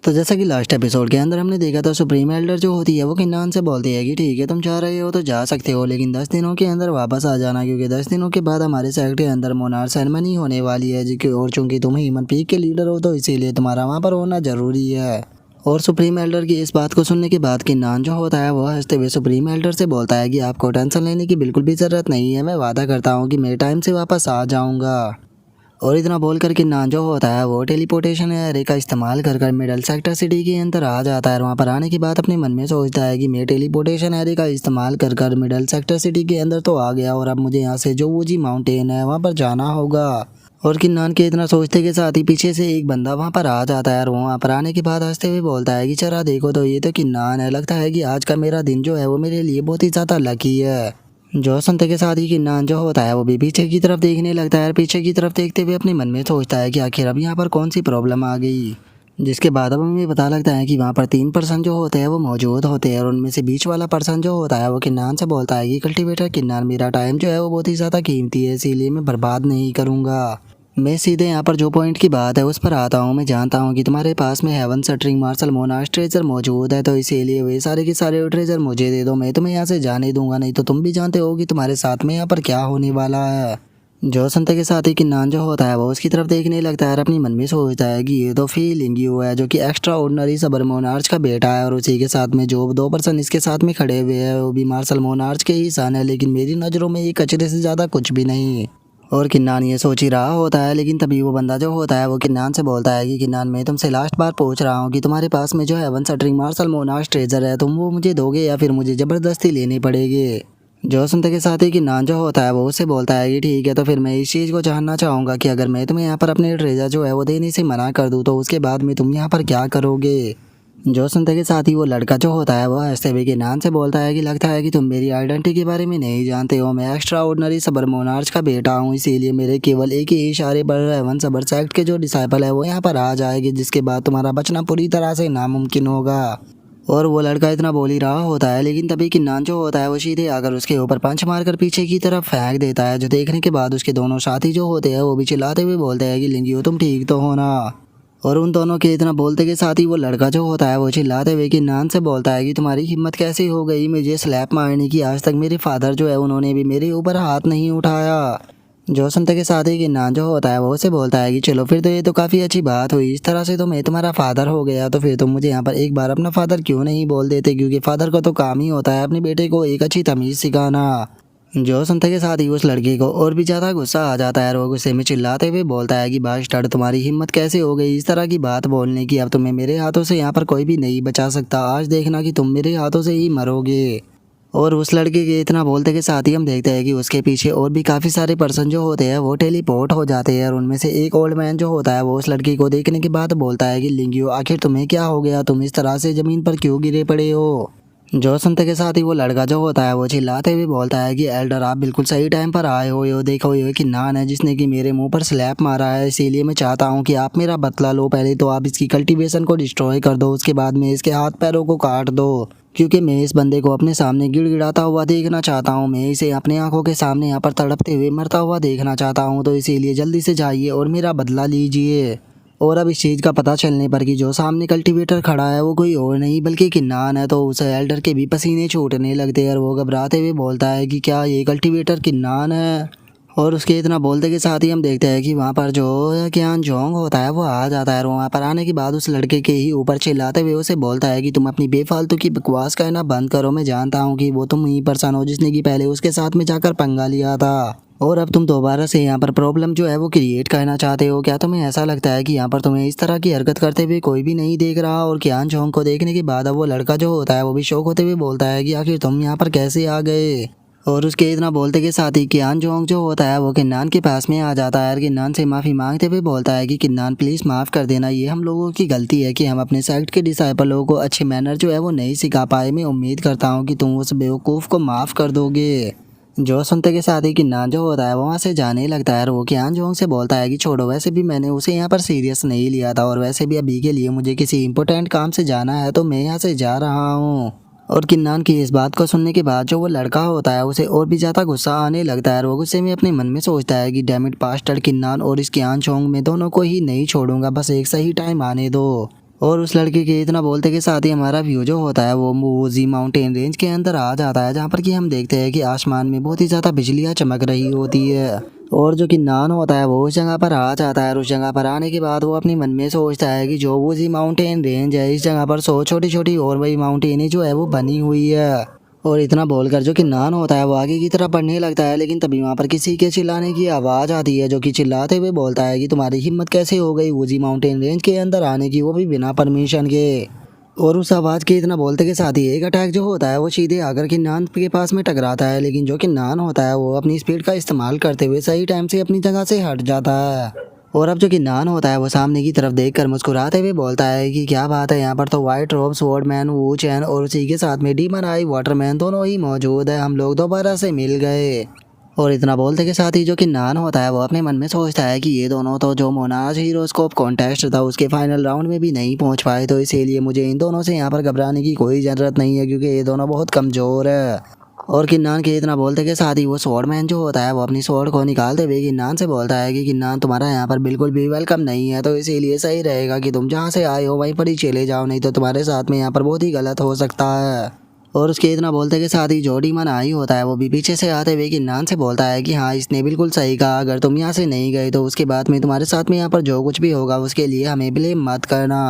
तो जैसा कि लास्ट एपिसोड के अंदर हमने देखा था, सुप्रीम एल्डर जो होती है वो किन्नान से बोलती है कि ठीक है तुम चाह रहे हो तो जा सकते हो, लेकिन 10 दिनों के अंदर वापस आ जाना, क्योंकि 10 दिनों के बाद हमारे सेक्ट के अंदर मोनार सेरेमनी होने वाली है जी। और चूंकि तुम ह्यूमन पीक के लीडर हो तो इसीलिए तुम्हारा वहाँ पर होना जरूरी है। और सुप्रीम एल्डर की इस बात को सुनने के बाद किन्नान जो होता है वो हंसते हुए सुप्रीम एल्डर से बोलता है कि आपको टेंशन लेने की बिल्कुल भी ज़रूरत नहीं है, मैं वादा करता हूँ कि मैं टाइम से वापस आ जाऊँगा। और इतना बोल कर किन्नान जो होता है वो टेलीपोर्टेशन एरे का इस्तेमाल कर कर मिडल सेक्टर सिटी के अंदर आ जाता है। और वहाँ पर आने के बाद अपने मन में सोचता है कि मैं टेलीपोर्टेशन एरे का इस्तेमाल कर कर मिडल सेक्टर सिटी के अंदर तो आ गया, और अब मुझे यहाँ से जो वूजी माउंटेन है वहाँ पर जाना होगा। और किन्नान के इतना सोचते के साथ ही पीछे से एक बंदा वहाँ पर आ जाता है, और वहाँ पर आने के बाद हंसते हुए बोलता है कि चला देखो तो ये तो किन्नान है, लगता है कि आज का मेरा दिन जो है वो मेरे लिए बहुत ही ज़्यादा लकी है। जो सुनते के साथ ही किन्नान जो होता है वो भी पीछे की तरफ देखने लगता है। पीछे की तरफ देखते हुए अपने मन में सोचता है कि आखिर अब यहाँ पर कौन सी प्रॉब्लम आ गई। जिसके बाद अब हमें पता लगता है कि वहाँ पर 3 पर्सन जो होते हैं वो मौजूद होते हैं, और उनमें से बीच वाला पर्सन जो होता है वो किन्नान से बोलता है कि कल्टीवेटर किन्नान, मेरा टाइम जो है वो बहुत ही ज़्यादा कीमती है, इसीलिए मैं बर्बाद नहीं करूँगा। मैं सीधे यहाँ पर जो पॉइंट की बात है उस पर आता हूँ। मैं जानता हूँ कि तुम्हारे पास में heaven shattering martial monarch treasure मौजूद है, तो इसीलिए वे सारे के सारे ट्रेजर मुझे दे दो, मैं तुम्हें यहाँ से जाने दूंगा, नहीं तो तुम भी जानते हो कि तुम्हारे साथ में यहाँ पर क्या होने वाला है। जो सुनते के साथ ही किन्नान जो होता है वो उसकी तरफ देखने लगता है और अपनी मन में सोचता है कि ये तो फीलिंग यू है, जो कि एक्स्ट्रा ऑर्डिनरी सबर मोनार्च का बेटा है, और उसी के साथ में जो 2 पर्सन इसके साथ में खड़े हुए हैं वो भी मार्शल मोनार्च के ही सन है, लेकिन मेरी नज़रों में ये कचरे से ज़्यादा कुछ भी नहीं। और किन्नान ये सोच ही रहा होता है, लेकिन तभी वो बंदा जो होता है वो किन्नान से बोलता है कि किन्नान, मैं तुमसे लास्ट बार पूछ रहा हूँ कि तुम्हारे पास में जो है heaven shattering martial monarch treasure है, तुम वो मुझे दोगे या फिर मुझे ज़बरदस्ती लेनी पड़ेगी। जो सुनते के साथ ही किन्नान जो होता है वो उससे बोलता है कि ठीक है, तो फिर मैं इस चीज़ को जानना चाहूँगा कि अगर मैं तुम्हें यहाँ पर अपने ट्रेजर जो है वो देने से मना कर दूँ तो उसके बाद में तुम यहाँ पर क्या करोगे। जो सुनते के साथ ही वो लड़का जो होता है वो हंसते हुए किन्नान से बोलता है कि लगता है कि तुम मेरी आइडेंटिटी के बारे में नहीं जानते हो, मैं एक्स्ट्रा ऑर्डिनरी सबर मोनार्च का बेटा हूँ, इसीलिए मेरे केवल एक ही इशारे पर हेवन सबर सेक्ट के जो डिसाइपल है वो यहाँ पर आ जाएगी, जिसके बाद तुम्हारा बचना पूरी तरह से नामुमकिन होगा। और वो लड़का इतना बोल ही रहा होता है, लेकिन तभी किन्नान जो होता है वो सीधे आकर उसके ऊपर पंच मारकर पीछे की तरफ फेंक देता है, जो देखने के बाद उसके दोनों साथी जो होते हैं वो भी चिल्लाते हुए बोलते हैं कि लिंगियो तुम ठीक तो हो ना। और उन दोनों के इतना बोलते के साथ ही वो लड़का जो होता है वो चिल्लाते हुए किन्नान से बोलता है कि तुम्हारी हिम्मत कैसे हो गई मुझे स्लैप मारने की, आज तक मेरे फादर जो है उन्होंने भी मेरे ऊपर हाथ नहीं उठाया। जो सुनते के साथ ही किन्नान जो होता है वो उसे बोलता है कि चलो फिर तो ये तो काफ़ी अच्छी बात हुई, इस तरह से तो मैं तुम्हारा फादर हो गया, तो फिर तुम मुझे यहाँ पर एक बार अपना फादर क्यों नहीं बोल देते, क्योंकि फादर का तो काम ही होता है अपने बेटे को एक अच्छी तमीज़ सिखाना। जो सुनते के साथ ही उस लड़के को और भी ज़्यादा गुस्सा आ जाता है, और वो गुस्से में चिल्लाते हुए बोलता है कि बास्टर्ड, तुम्हारी हिम्मत कैसे हो गई इस तरह की बात बोलने की, अब तुम्हें मेरे हाथों से यहाँ पर कोई भी नहीं बचा सकता, आज देखना कि तुम मेरे हाथों से ही मरोगे। और उस लड़के के इतना बोलते के साथ ही हम देखते हैं कि उसके पीछे और भी काफ़ी सारे पर्सन जो होते हैं वो टेलीपोर्ट हो जाते हैं, और उनमें से एक ओल्ड मैन जो होता है वो उस लड़की को देखने के बाद बोलता है कि लिंगियो, आखिर तुम्हें क्या हो गया, तुम इस तरह से ज़मीन पर क्यों गिरे पड़े हो। जो सुनते के साथ ही वो लड़का जो होता है वो चिल्लाते हुए बोलता है कि एल्डर, आप बिल्कुल सही टाइम पर आए हो, ये देखो ये किन्नान है जिसने कि मेरे मुंह पर स्लैप मारा है, इसीलिए मैं चाहता हूँ कि आप मेरा बदला लो। पहले तो आप इसकी कल्टीवेशन को डिस्ट्रॉय कर दो, उसके बाद में इसके हाथ पैरों को काट दो, क्योंकि मैं इस बंदे को अपने सामने गिड़गिड़ाता हुआ देखना चाहता हूँ, मैं इसे अपने आंखों के सामने यहाँ पर तड़पते हुए मरता हुआ देखना चाहता हूँ, तो इसीलिए जल्दी से जाइए और मेरा बदला लीजिए। और अब इस चीज़ का पता चलने पर कि जो सामने कल्टीवेटर खड़ा है वो कोई और नहीं बल्कि किन्नान है, तो उसे एल्डर के भी पसीने छूटने लगते हैं, और वो घबराते हुए बोलता है कि क्या ये कल्टीवेटर किन्नान है। और उसके इतना बोलते के साथ ही हम देखते हैं कि वहाँ पर जो क्यान जोंग होता है वो आ जाता है, और वहाँ पर आने के बाद उस लड़के के ही ऊपर चिल्लाते हुए उसे बोलता है कि तुम अपनी बेफालतू की बकवास कहना बंद करो, मैं जानता हूँ कि वो तुम ही पर्सन हो जिसने कि पहले उसके साथ में जाकर पंगा लिया था, और अब तुम दोबारा से यहाँ पर प्रॉब्लम जो है वो क्रिएट करना चाहते हो। क्या तुम्हें ऐसा लगता है कि यहाँ पर तुम्हें इस तरह की हरकत करते हुए कोई भी नहीं देख रहा। और क्यान जोंग को देखने के बाद अब वो लड़का जो होता है वो भी शौक होते हुए बोलता है कि आखिर तुम यहाँ पर कैसे आ गए। और उसके इतना बोलते के साथ ही कियान जोंग जो होता है वो किन्नान के पास में आ जाता है, और किन्नान से माफ़ी मांगते हुए बोलता है कि किन्नान प्लीज़ माफ़ कर देना, ये हम लोगों की गलती है कि हम अपने सेक्ट के डिसाइपलों को अच्छे मैनर जो है वो नहीं सिखा पाए। मैं उम्मीद करता हूँ कि तुम उस बेवकूफ़ को माफ़ कर दोगे। जो सुनते के साथ ही किन्नान जो होता है वो वहाँ से जाने लगता है, और वो कियान जोंग से बोलता है कि छोड़ो, वैसे भी मैंने उसे यहाँ पर सीरियस नहीं लिया था, और वैसे भी अभी के लिए मुझे किसी इंपॉर्टेंट काम से जाना है, तो मैं यहाँ से जा रहा हूँ। और किन्नान की इस बात को सुनने के बाद जो वो लड़का होता है उसे और भी ज़्यादा गुस्सा आने लगता है, और वो गुस्से में अपने मन में सोचता है कि डैमिट पास्टर किन्नान और इस कियान जोंग में दोनों को ही नहीं छोड़ूंगा, बस एक सही टाइम आने दो। और उस लड़के के इतना बोलते के साथ ही हमारा व्यू जो होता है वो वूजी माउंटेन रेंज के अंदर आ जाता है, जहाँ पर कि हम देखते हैं कि आसमान में बहुत ही ज़्यादा बिजलियाँ चमक रही होती है। और जो कि नान होता है वो उस जगह पर आ जाता है और उस जगह पर आने के बाद वो अपने मन में सोचता है कि जो वूजी माउंटेन रेंज है इस जगह पर 100 छोटी छोटी और बड़ी माउंटेनें जो है वो बनी हुई है। और इतना बोलकर जो कि नान होता है वो आगे की तरफ बढ़ने लगता है, लेकिन तभी वहाँ पर किसी के चिल्लाने की आवाज़ आती है, जो कि चिल्लाते हुए बोलता है कि तुम्हारी हिम्मत कैसे हो गई वूजी माउंटेन रेंज के अंदर आने की, वो भी बिना परमिशन के। और उस आवाज़ के इतना बोलते के साथ ही एक अटैक जो होता है वो सीधे आकर के नान के पास में टकराता है, लेकिन जो कि नान होता है वो अपनी स्पीड का इस्तेमाल करते हुए सही टाइम से अपनी जगह से हट जाता है। और अब जो कि नान होता है वो सामने की तरफ देखकर मुस्कुराते हुए बोलता है कि क्या बात है, यहाँ पर तो वाइट रोब स्वॉर्डमैन वू चैन और उसी के साथ में डीमन आई वाटरमैन दोनों ही मौजूद है, हम लोग दोबारा से मिल गए। और इतना बोलते के साथ ही जो कि नान होता है वो अपने मन में सोचता है कि ये दोनों तो जो मोनाज हीरोस्कोप कॉन्टेस्ट था उसके फाइनल राउंड में भी नहीं पहुंच पाए, तो इसीलिए मुझे इन दोनों से यहाँ पर घबराने की कोई ज़रूरत नहीं है क्योंकि ये दोनों बहुत कमज़ोर है। और किन्नान के इतना बोलते के साथ ही वो स्वॉर्डमैन जो होता है वो अपनी स्वॉर्ड को निकालते हुए किन्नान से बोलता है कि किन्नान तुम्हारा यहाँ पर बिल्कुल भी वेलकम नहीं है, तो इसीलिए सही रहेगा कि तुम जहाँ से आए हो वहीं पर ही चले जाओ, नहीं तो तुम्हारे साथ में यहाँ पर बहुत ही गलत हो सकता है। और उसके इतना बोलते के साथ ही जो डीमन आई होता है वो भी पीछे से आते हुए किन्नान से बोलता है कि हाँ इसने बिल्कुल सही कहा, अगर तुम यहाँ से नहीं गए तो उसके बाद में तुम्हारे साथ में यहाँ पर जो कुछ भी होगा उसके लिए हमें ब्लेम मत करना।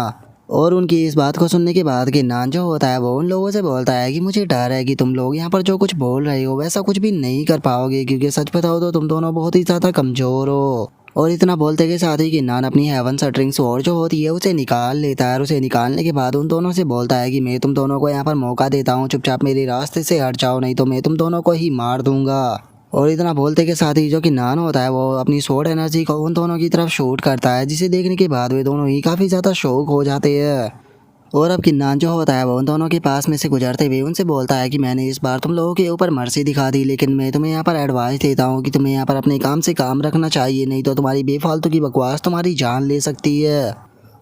और उनकी इस बात को सुनने के बाद किन्नान जो होता है वो उन लोगों से बोलता है कि मुझे डर है कि तुम लोग यहाँ पर जो कुछ बोल रहे हो वैसा कुछ भी नहीं कर पाओगे, क्योंकि सच बताओ तो तुम दोनों बहुत ही ज़्यादा कमज़ोर हो। और इतना बोलते के साथ ही किन्नान अपनी हेवन शटरिंग स्वॉर्ड जो होती है उसे निकाल लेता है और उसे निकालने के बाद उन दोनों से बोलता है कि मैं तुम दोनों को यहाँ पर मौका देता हूँ, चुपचाप मेरे रास्ते से हट जाओ नहीं तो मैं तुम दोनों को ही मार दूंगा। और इतना बोलते के साथ ही जो कि नान होता है वो अपनी स्वॉर्ड एनर्जी को उन दोनों की तरफ शूट करता है, जिसे देखने के बाद वे दोनों ही काफ़ी ज़्यादा शौक हो जाते हैं। और अब किन्नान जो होता है वो उन दोनों के पास में से गुजरते हुए उनसे बोलता है कि मैंने इस बार तुम लोगों के ऊपर मर्जी दिखा दी, लेकिन मैं तुम्हें यहाँ पर एडवाइस देता हूँ कि तुम्हें यहाँ पर अपने काम से काम रखना चाहिए, नहीं तो तुम्हारी बेफालतू की बकवास तुम्हारी जान ले सकती है।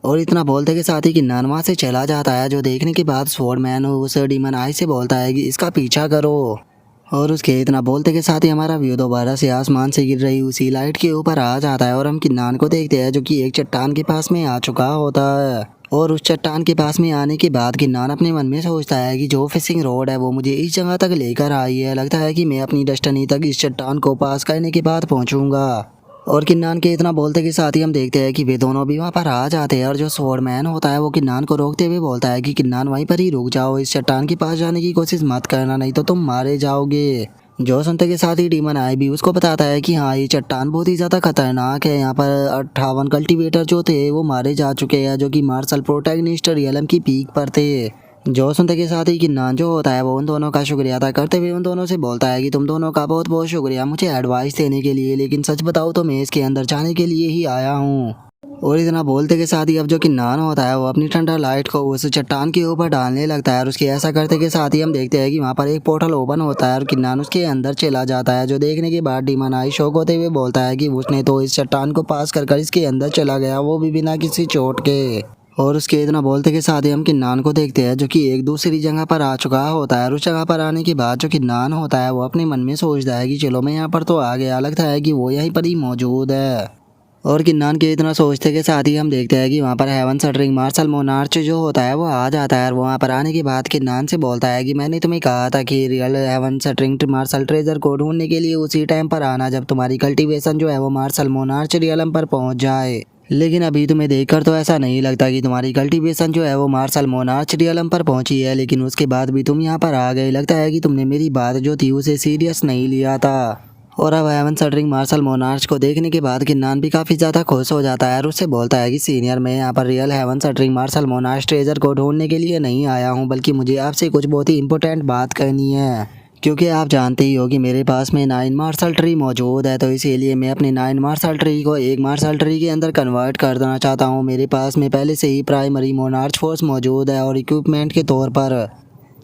और इतना बोलते के साथ ही किन्नान वहाँ से चला जाता है, जो देखने के बाद स्वॉर्डमैन उस डीमन आई से बोलता है कि इसका पीछा करो। और उसके इतना बोलते के साथ ही हमारा व्यू दोबारा से आसमान से गिर रही उसी लाइट के ऊपर आ जाता है और हम किन्नान को देखते हैं जो कि एक चट्टान के पास में आ चुका होता है। और उस चट्टान के पास में आने के बाद किन्नान अपने मन में सोचता है कि जो फिशिंग रोड है वो मुझे इस जगह तक लेकर आई है, लगता है कि मैं अपनी डेस्टिनी तक इस चट्टान को पास करने के बाद पहुंचूंगा। और किन्नान के इतना बोलते के साथ ही हम देखते हैं कि वे दोनों भी वहाँ पर आ जाते हैं और जो स्वॉर्डमैन होता है वो किन्नान को रोकते हुए बोलता है कि किन्नान वहीं पर ही रुक जाओ, इस चट्टान के पास जाने की कोशिश मत करना नहीं तो तुम मारे जाओगे। जो सुनते के साथ ही डीमन आई भी उसको बताता है कि हाँ ये चट्टान बहुत ही ज़्यादा खतरनाक है, यहाँ पर 58 कल्टीवेटर जो थे वो मारे जा चुके हैं, जो कि मार्शल प्रोटैगनिस्ट रियलम की पीक पर थे। जो सुनते के साथ ही किन्नान जो होता है वो उन दोनों का शुक्रिया अदा करते हुए उन दोनों से बोलता है कि तुम दोनों का बहुत बहुत शुक्रिया मुझे एडवाइस देने के लिए, लेकिन सच बताओ तो मैं इसके अंदर जाने के लिए ही आया हूँ। और इतना बोलते के साथ ही अब जो किन्नान होता है वो अपनी ठंडा लाइट को उस चट्टान के ऊपर डालने लगता है और उसके ऐसा करते के साथ ही हम देखते हैं कि वहाँ पर एक पोर्टल ओपन होता है और किन्नान उसके अंदर चला जाता है, जो देखने के बाद डीमन आई शौक होते हुए बोलता है कि उसने तो इस चट्टान को पास कर इसके अंदर चला गया, वो भी बिना किसी चोट के। और उसके इतना बोलते के साथ ही हम किन्नान को देखते हैं जो कि एक दूसरी जगह पर आ चुका होता है और उस जगह पर आने के बाद जो किन्नान होता है वो अपने मन में सोचता है कि चलो मैं यहाँ पर तो आ गया, लगता है कि वो यहीं पर ही मौजूद है। और किन्नान के इतना सोचते के साथ ही हम देखते हैं कि वहाँ पर हेवन शटरिंग मार्शल मोनार्च जो होता है वो आ जाता है और वहाँ पर आने के बाद किन्नान से बोलता है कि मैंने तुम्हें कहा था कि real heaven shattering martial treasure को ढूंढने के लिए उसी टाइम पर आना जब तुम्हारी कल्टीवेशन जो है वो मार्शल मोनार्च रियलम पर पहुँच जाए, लेकिन अभी तुम्हें देखकर तो ऐसा नहीं लगता कि तुम्हारी कल्टीवेशन जो है वो मार्शल मोनार्च रियलम पर पहुंची है, लेकिन उसके बाद भी तुम यहाँ पर आ गए, लगता है कि तुमने मेरी बात जो थी उसे सीरियस नहीं लिया था। और अब हेवन शटरिंग मार्शल मोनार्च को देखने के बाद किन्नान भी काफ़ी ज़्यादा खुश हो जाता है और उससे बोलता है कि सीनियर मैं यहाँ पर real heaven shattering martial monarch treasure को ढूंढने के लिए नहीं आया हूँ, बल्कि मुझे आपसे कुछ बहुत ही इंपॉर्टेंट बात करनी है, क्योंकि आप जानते ही हो कि मेरे पास में 9 मार्शल ट्री मौजूद है, तो इसीलिए मैं अपने 9 मार्शल ट्री को एक मार्शल ट्री के अंदर कन्वर्ट कर देना चाहता हूँ। मेरे पास में पहले से ही प्राइमरी मोनार्च फोर्स मौजूद है और इक्विपमेंट के तौर पर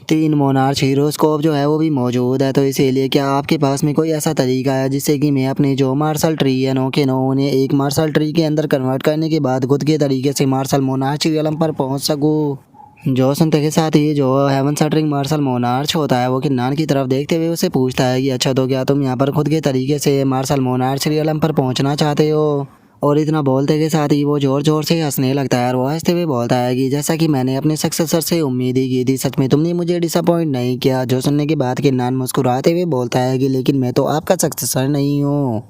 3 मोनार्च हीरोस्कोप जो है वो भी मौजूद है, तो इसीलिए क्या आपके पास में कोई ऐसा तरीका है जिससे कि मैं अपने जो मार्शल ट्री है नो के नो उन्हें एक मार्शल ट्री के अंदर कन्वर्ट करने के बाद खुद के तरीके से मार्शल मोनार्च रियलम पर पहुँच सकूँ। जो सुनते के साथ ही जो हेवन शटरिंग मार्शल मोनार्च होता है वो किन्नान की तरफ देखते हुए उससे पूछता है कि अच्छा तो क्या तुम यहाँ पर खुद के तरीके से मार्शल मोनार्च रियलम पर पहुँचना चाहते हो। और इतना बोलते के साथ ही वो जोर जोर से हंसने लगता है और वो हंसते हुए बोलता है कि जैसा कि मैंने अपने सक्सेसर से उम्मीद ही की थी, सच में तुमने मुझे डिसअपॉइंट नहीं किया। जो सुनने के बाद किन्नान मुस्कुराते हुए बोलता है कि लेकिन मैं तो आपका सक्सेसर नहीं हूँ।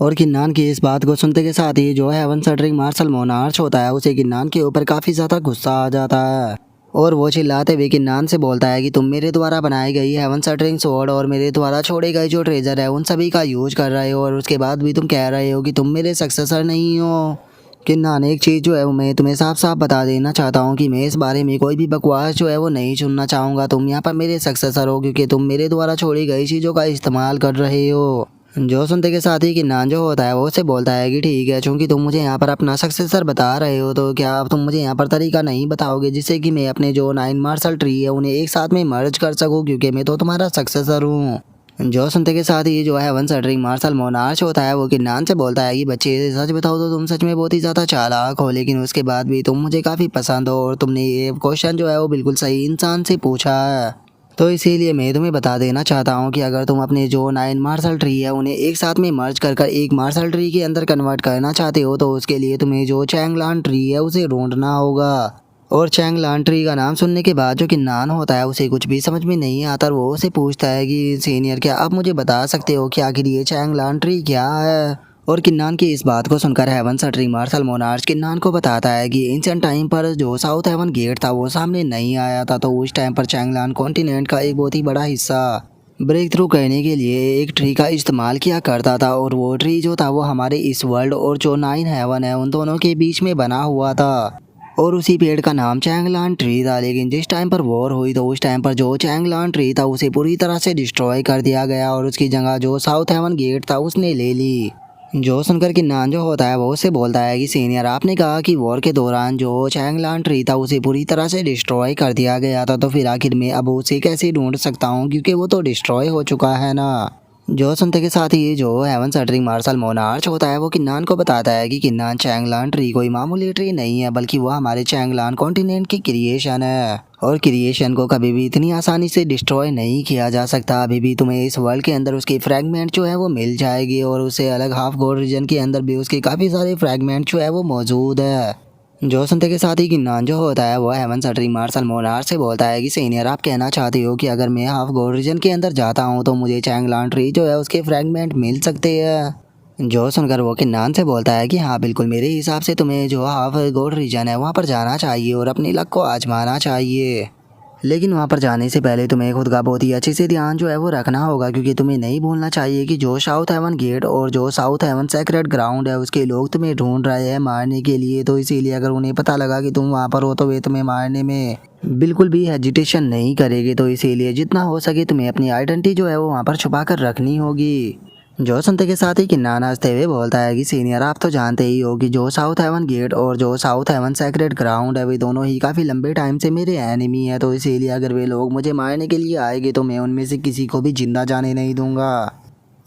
और किन्नान की इस बात को सुनते के साथ ही जो हेवन शटरिंग मार्शल मोनार्च होता है उसे किन्नान के ऊपर काफ़ी ज़्यादा गुस्सा आ जाता है और वो चिल्लाते हुए किन्नान से बोलता है कि तुम मेरे द्वारा बनाई गई हेवन शटरिंग स्वॉर्ड और मेरे द्वारा छोड़े गए जो ट्रेजर है उन सभी का यूज कर रहे हो और उसके बाद भी तुम कह रहे हो कि तुम मेरे सक्सेसर नहीं हो। किन्नान एक चीज़ जो है वो मैं तुम्हें साफ साफ बता देना चाहता हूँ कि मैं इस बारे में कोई भी बकवास जो है वो नहीं सुनना चाहूँगा। तुम यहाँ पर मेरे सक्सेसर हो क्योंकि तुम मेरे द्वारा छोड़ी गई चीज़ों का इस्तेमाल कर रहे हो। जो सुनते के साथ ही किन्नान जो होता है वो उससे बोलता है कि ठीक है, चूंकि तुम मुझे यहाँ पर अपना सक्सेसर बता रहे हो तो क्या अब तुम मुझे यहाँ पर तरीका नहीं बताओगे जिससे कि मैं अपने जो 9 मार्शल ट्री है उन्हें एक साथ में मर्ज कर सकूँ, क्योंकि मैं तो तुम्हारा सक्सेसर हूँ। जो सुनते के साथ ही जो है वन शटरिंग मार्शल मोनार्च होता है वो किन्नान से बोलता है कि बच्चे सच बताओ तो तुम सच में बहुत ही ज़्यादा चालाक हो, लेकिन उसके बाद भी तुम मुझे काफ़ी पसंद हो और तुमने ये क्वेश्चन जो है वो बिल्कुल सही इंसान से पूछा है। तो इसीलिए मैं तुम्हें बता देना चाहता हूँ कि अगर तुम अपने जो 9 मार्शल ट्री है उन्हें एक साथ में मर्ज कर कर एक मार्शल ट्री के अंदर कन्वर्ट करना चाहते हो तो उसके लिए तुम्हें जो चैंगलान ट्री है उसे ढूंढना होगा। और चैंगलान ट्री का नाम सुनने के बाद जो किन्नान होता है उसे कुछ भी समझ में नहीं आता और वो उसे पूछता है कि सीनियर क्या आप मुझे बता सकते हो कि आखिर ये चैंगलान ट्री क्या है। और किन्नान की इस बात को सुनकर हेवन शटरिंग मार्शल मोनार्च किन्नान को बताता है कि एंशिएंट टाइम पर जो साउथ हेवन गेट था वो सामने नहीं आया था, तो उस टाइम पर चैंगलान कॉन्टिनेंट का एक बहुत ही बड़ा हिस्सा ब्रेक थ्रू करने के लिए एक ट्री का इस्तेमाल किया करता था और वो ट्री जो था वो हमारे इस वर्ल्ड और जो 9 हेवन है उन दोनों के बीच में बना हुआ था और उसी पेड़ का नाम चैंगलान ट्री था। लेकिन जिस टाइम पर वॉर हुई तो उस टाइम पर जो चैंगलान ट्री था उसे पूरी तरह से डिस्ट्रॉय कर दिया गया और उसकी जगह जो साउथ हेवन गेट था उसने ले ली। जो सुनकर किन्नान जो होता है वो उससे बोलता है कि सीनियर आपने कहा कि वॉर के दौरान जो चैंगलान ट्री था उसे पूरी तरह से डिस्ट्रॉय कर दिया गया था, तो फिर आखिर में अब उसे कैसे ढूंढ सकता हूँ क्योंकि वो तो डिस्ट्रॉय हो चुका है ना। जो सुनते के साथ ही जो हेवन शटरिंग मार्शल मोनार्च होता है वो किन्नान को बताता है कि किन्नान चैंगलान ट्री कोई मामूली ट्री नहीं है बल्कि वो हमारे चैंगलान कॉन्टिनेंट की क्रिएशन है और क्रिएशन को कभी भी इतनी आसानी से डिस्ट्रॉय नहीं किया जा सकता। अभी भी तुम्हें इस वर्ल्ड के अंदर उसकी फ्रैगमेंट जो है वो मिल जाएगी और उसे अलग हाफ गोल्ड रीजन के अंदर भी उसके काफ़ी सारे फ्रैगमेंट जो है वो मौजूद है। जो सुनते के साथ ही किन्नान जो होता है वो हेवन शटरिंग मार्शल मोनार्च से बोलता है कि सीनियर आप कहना चाहते हो कि अगर मैं हाफ गोल्ड रीजन के अंदर जाता हूँ तो मुझे चैंगलान ट्री जो है उसके फ्रैगमेंट मिल सकते हैं। जो सुनकर वो किन्नान से बोलता है कि हाँ बिल्कुल, मेरे हिसाब से तुम्हें जो हाफ गोल्ड रीजन है वहाँ पर जाना चाहिए और अपनी लक को आजमाना चाहिए, लेकिन वहाँ पर जाने से पहले तुम्हें खुद का बहुत ही अच्छे से ध्यान जो है वो रखना होगा, क्योंकि तुम्हें नहीं भूलना चाहिए कि जो साउथ हेवन गेट और जो साउथ हेवन सेक्रेट ग्राउंड है उसके लोग तुम्हें ढूंढ रहे हैं मारने के लिए। तो इसीलिए अगर उन्हें पता लगा कि तुम वहाँ पर हो तो वे तुम्हें मारने में बिल्कुल भी हेजिटेशन नहीं करेगी। तो इसीलिए जितना हो सके तुम्हें अपनी आइडेंटिटी जो है वो वहाँ पर छुपा कर रखनी होगी। जो सुनते के साथ ही किन्नान हंसते हुए बोलता है कि सीनियर आप तो जानते ही हो कि जो साउथ हेवन गेट और जो साउथ हेवन सेक्रेट ग्राउंड है वे दोनों ही काफ़ी लंबे टाइम से मेरे एनिमी है, तो इसीलिए अगर वे लोग मुझे मारने के लिए आएंगे तो मैं उनमें से किसी को भी जिंदा जाने नहीं दूंगा।